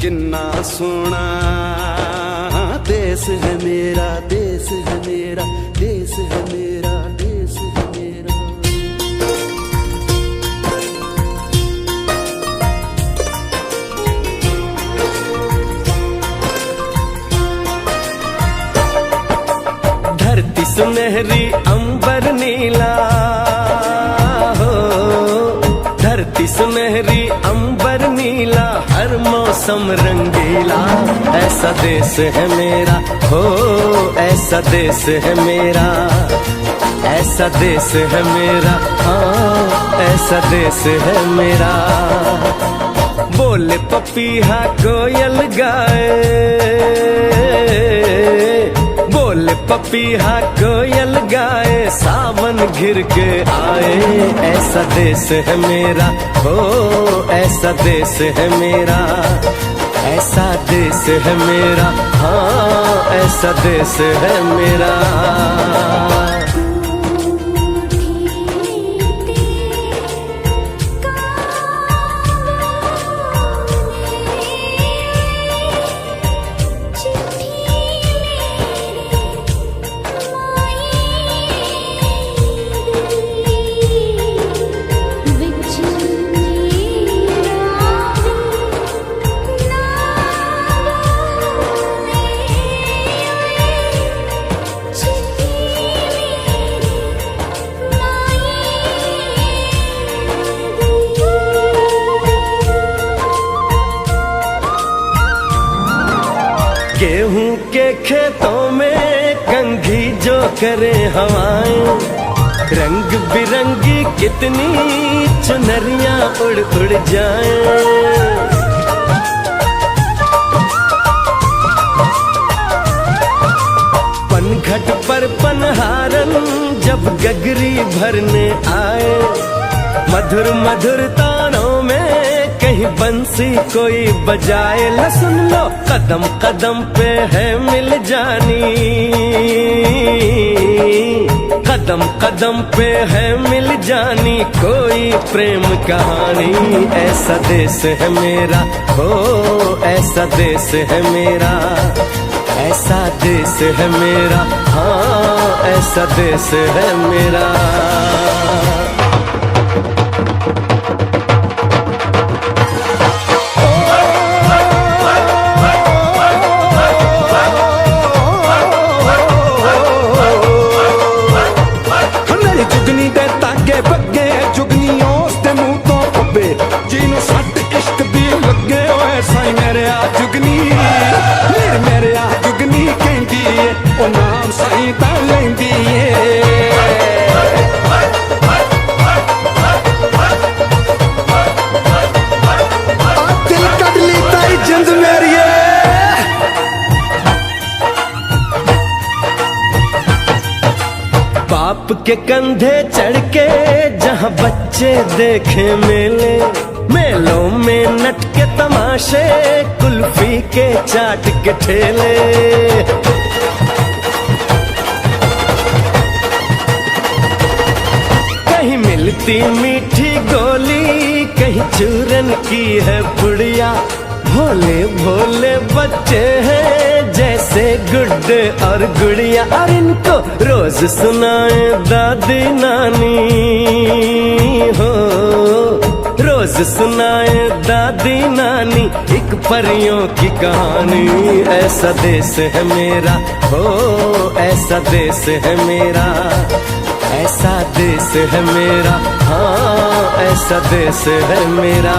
किन्ना सोना देश है मेरा, देश है मेरा, देश है मेरा, देश है मेरा। धरती सुनहरी अंबर नीला हो, मौसम रंगीला, ऐसा देश है मेरा, हो ऐसा देश है मेरा, ऐसा देश है मेरा, हाँ ऐसा देश है मेरा। बोले पपीहा कोयल गाए, बोले पपीहा कोयल गाए, सावन घिर के आए, ऐसा देश है मेरा, हो ऐसा देश है मेरा, ऐसा देश है मेरा, हाँ ऐसा देश है मेरा। गेहूं के खेतों में कंघी जो करे हवाएं, रंग बिरंगी कितनी चुनरियां उड़ उड़ जाएं। पनघट पर पनहारन जब गगरी भरने आए, मधुर मधुर तानों में कहीं बंसी कोई बजाए, ल सुन लो कदम कदम पे है मिल जानी, कदम कदम पे है मिल जानी कोई प्रेम कहानी, ऐसा देश है मेरा, हो ऐसा देश है मेरा, ऐसा देश है मेरा, हाँ ऐसा देश है मेरा। बाप के कंधे चढ़ के जहाँ बच्चे देखे मेले, मेलों में नट के तमाशे, कुल्फी के चाट के ठेले। कहीं मिलती मीठी गोली, कहीं चूरन की है पुड़िया, भोले भोले बच्चे हैं जैसे गुड्डे और गुड़िया, और इनको रोज सुनाए दादी नानी, हो रोज सुनाए दादी नानी एक परियों की कहानी, ऐसा देश है मेरा, हो ऐसा देश है मेरा, ऐसा देश है मेरा, हाँ ऐसा देश है मेरा।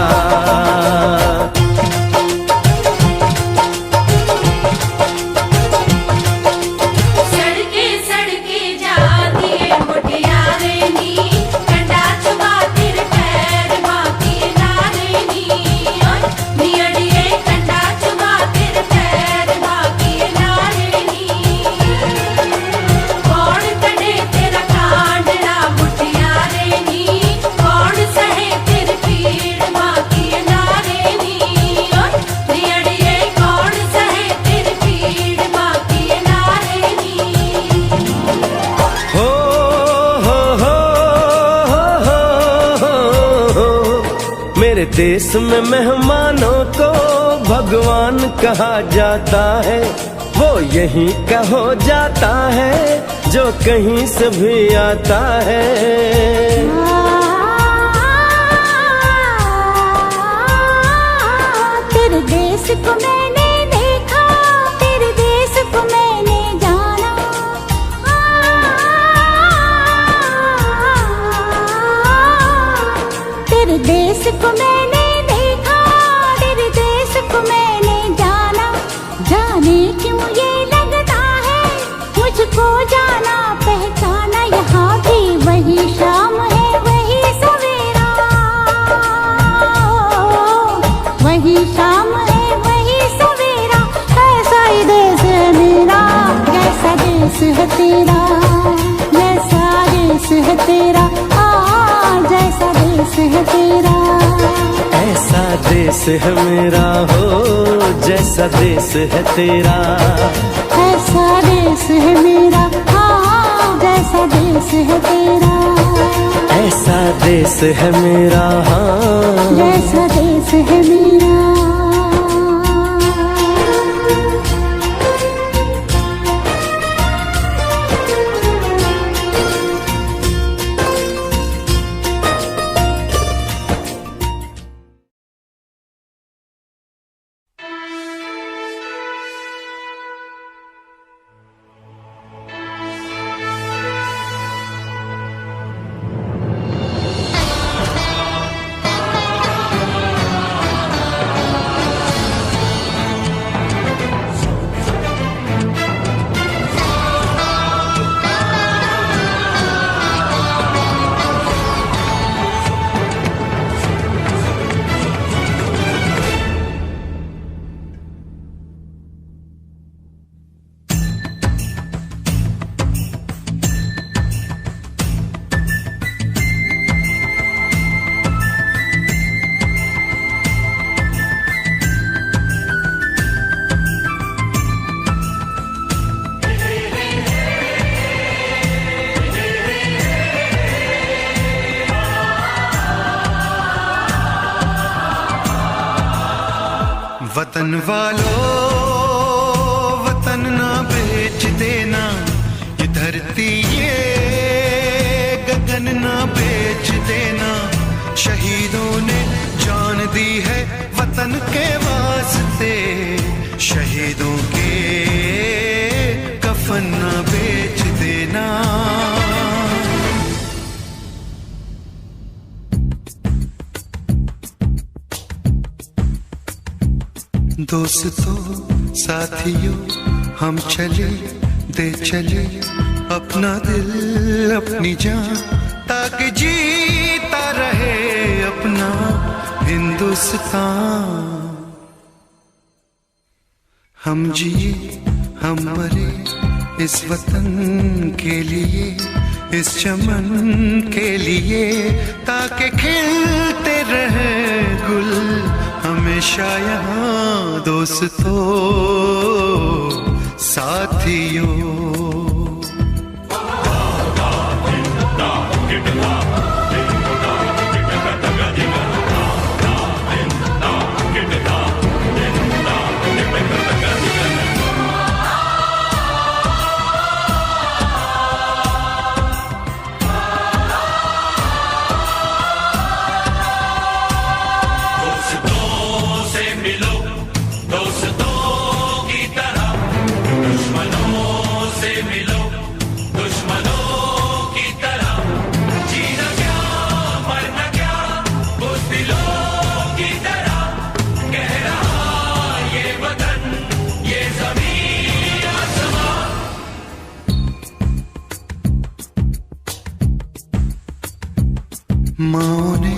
मेरे देश में मेहमानों को भगवान कहा जाता है, वो यहीं का हो जाता है जो कहीं से भी आता है। तेरे देश को मैंने देखा, तेरे देश को मैंने जाना, तेरे देश को मैंने देखा, तेरे देश को मैं देश है मेरा हो जैसा देश है तेरा, ऐसा देश है मेरा हाँ जैसा देश है तेरा, ऐसा देश है मेरा हाँ जैसा देश है मेरा। वतन वालों वतन ना बेच देना, ये धरती ये गगन ना बेच देना। शहीदों ने जान दी है वतन के वास्ते, शहीदों के कफन ना बेच देना। दोस्तों साथियों हम चले दे चले अपना दिल अपनी जान, ताकि जीता रहे अपना हिंदुस्तान। हम जिए हम मरे इस वतन के लिए, इस चमन के लिए, ताकि खिलते रहे गुल हमेशा यहाँ। दोस्तों साथियों माँ ने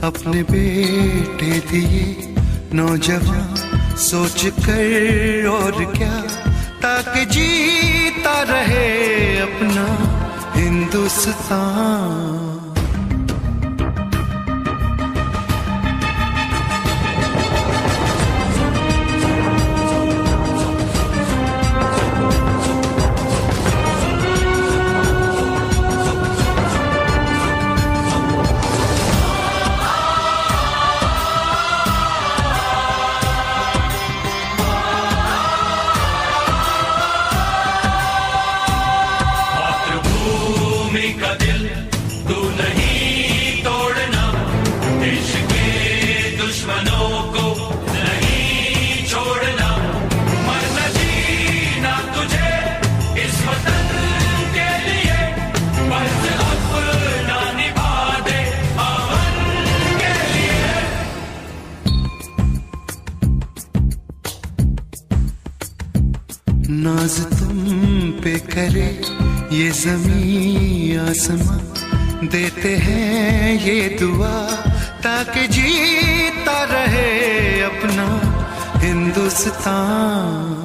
अपने बेटे दिए नौजवान सोच कर और क्या, ताकि जीता रहे अपना हिंदुस्तान। नाज तुम पे करे ये ज़मीं आसमां, देते हैं ये दुआ ताकि जीता रहे अपना हिंदुस्तान।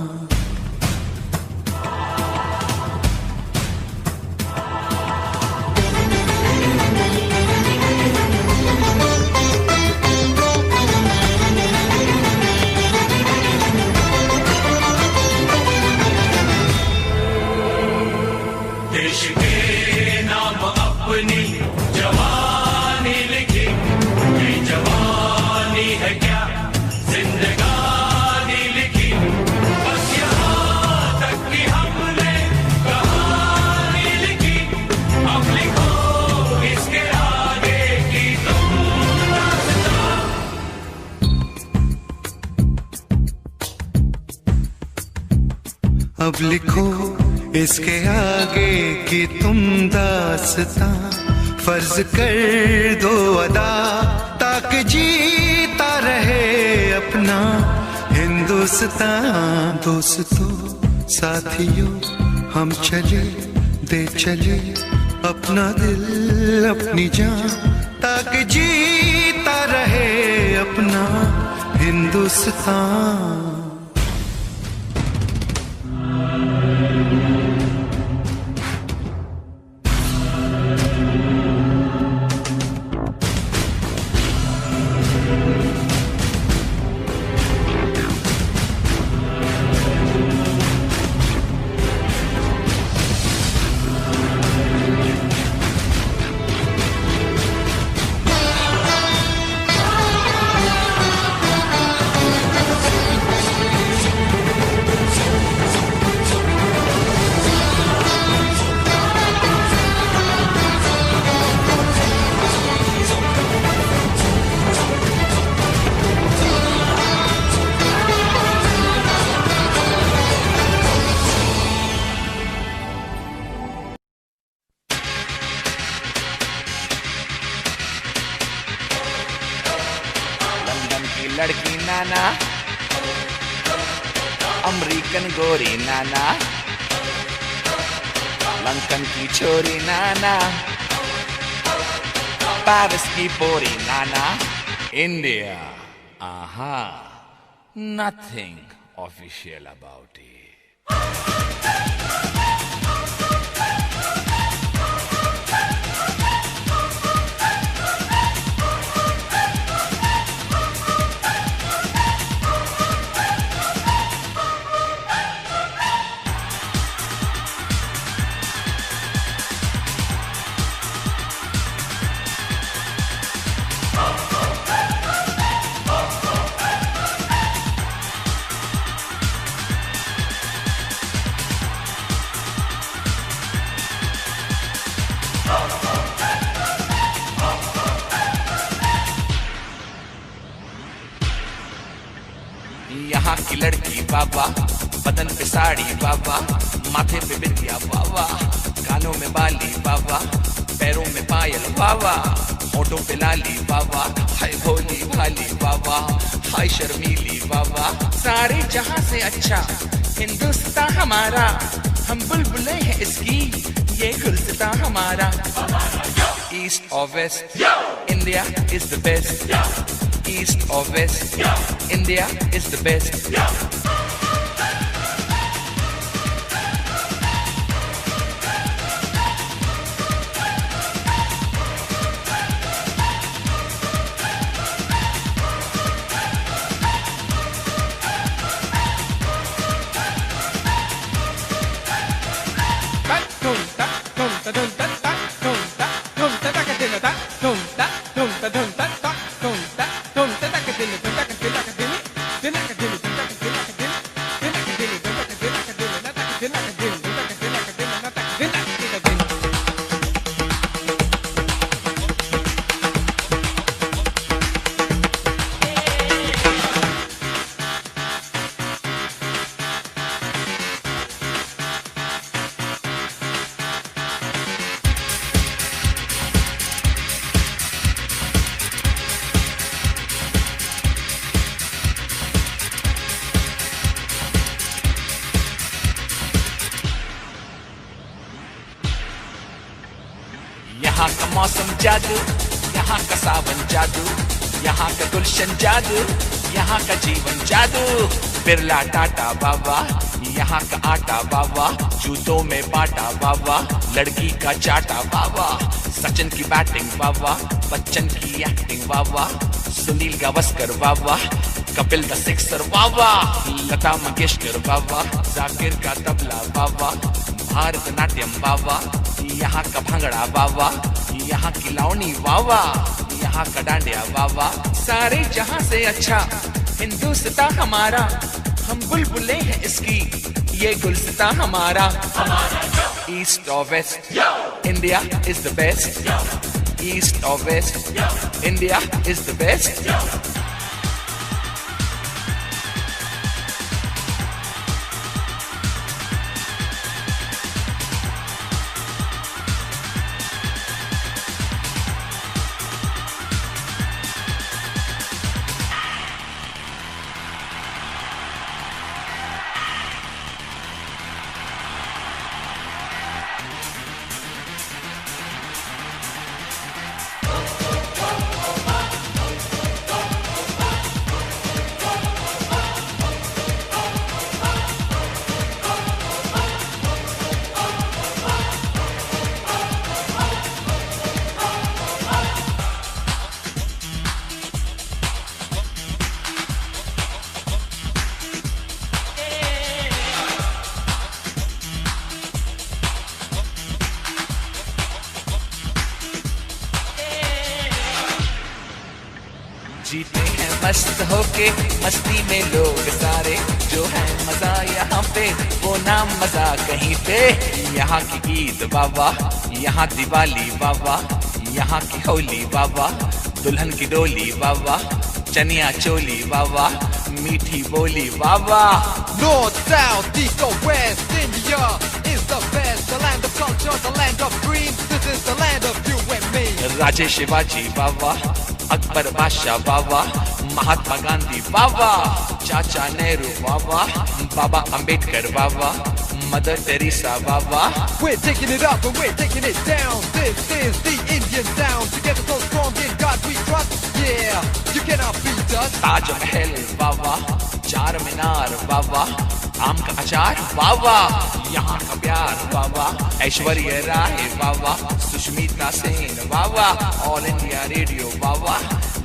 अपनी जवानी लिखी, ये जवानी है क्या जिंदगानी लिखी, बस यहाँ तक कि हमने कहानी लिखी, अब लिखो इसके आगे की तुम दास्तां। अब लिखो इसके आगे की तुम दास्तां, फर्ज कर दो अदा ताकि जीता रहे अपना हिंदुस्तां। दोस्तों साथियों हम चले दे चले अपना दिल अपनी जान, ताकि जीता रहे अपना हिंदुस्तां। लड़की नाना, अमेरिकन गोरी नाना, लंदन की छोरी नाना, पेरिस की पोरी नाना, India, aha, nothing official about it. यहाँ की लड़की बाबा, बदन पे साड़ी बाबा, माथे पे बिंदिया बाबा, कानों में बाली बाबा, पैरों में पायल बाबा, होठों पे लाली बाबा, हाय भोली भाली बाबा, हाय शर्मीली बाबा। सारे जहां से अच्छा हिंदुस्तान हमारा, हम बुलबुले हैं इसकी, ये गुलसिता हमारा। ईस्ट और west, India is the best. East or west, India is the best. यहाँ का मौसम जादू, यहाँ का सावन जादू, यहाँ का गुलशन जादू, यहाँ का जीवन जादू। बिरला टाटा बाबा, यहाँ का आटा बाबा, जूतों में बाटा बाबा, लड़की का चाटा बाबा। सचिन की बैटिंग बाबा, बच्चन की एक्टिंग बाबा, सुनील गावस्कर बाबा, कपिल द सिक्सर बाबा, लता मंगेशकर बाबा, जाकिर का तबला बाबा, भारतनाट्यम बाबा, यहाँ का भंगड़ा बाबा, यहाँ की लावनी वाह वाह, यहाँ का डांडिया वाह वाह। सारे जहां से अच्छा हिंदुस्तान हमारा, हम बुलबुले हैं इसकी ये गुलसिता हमारा। ईस्ट और west India is the best, east और west India is the best. जीते हैं मस्त होके मस्ती में लोग सारे, जो है मजा यहाँ पे वो ना मजा कहीं पे। यहाँ की ईद बाबा, यहाँ दिवाली बाबा, यहाँ की होली बाबा, दुल्हन की डोली बाबा, चनिया चोली बाबा, मीठी बोली बाबा। North, south, east or west, India is the best. The land of culture, the land of dreams. This is the land of you and me. राजे शिवाजी बाबा, अकबर बादशाह बाबा, महात्मा गांधी बाबा, चाचा नेहरू बाबा, बाबा अंबेडकर बाबा, मदर टेरेसा बाबा। We're taking it up and we're taking it down. This is the Indian sound. Together so strong in God we trust. Yeah, you cannot beat us. Taj Mahal बाबा, Charminar बाबा, आम का अचार बाबा, यहाँ का प्यार बाबा, ऐश्वर्या राय बाबा, सुष्मिता सेन बाबा, ऑल इंडिया रेडियो बाबा,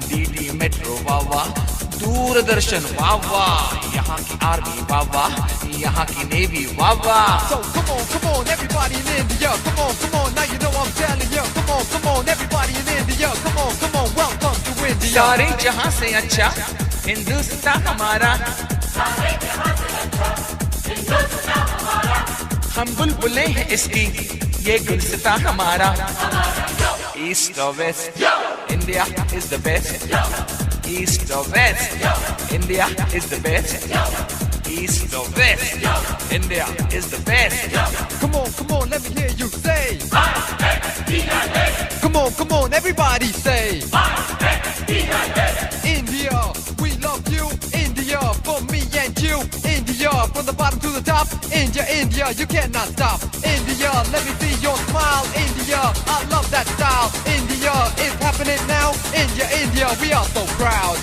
DD metro बाबा, दूरदर्शन बाबा, यहाँ की army बाबा, यहाँ की navy Baba. So come on, everybody in India. Come on, now you know I'm telling you. Come on, everybody in India. Come on, welcome to India. सारे जहां से अच्छा हिंदुस्तान हमारा, हम बुलबुले हैं इसकी ये गुलसिता हमारा। ईस्ट और west India is the best, east और west India is the best, east और west India is the best. Come on, let me hear you say. Come on, everybody say. India, we love you. India, for me and you. India, from the bottom to the top. India, you cannot stop. India, let me see your smile. India, I love that style. India, it's happening now. India, we are so proud.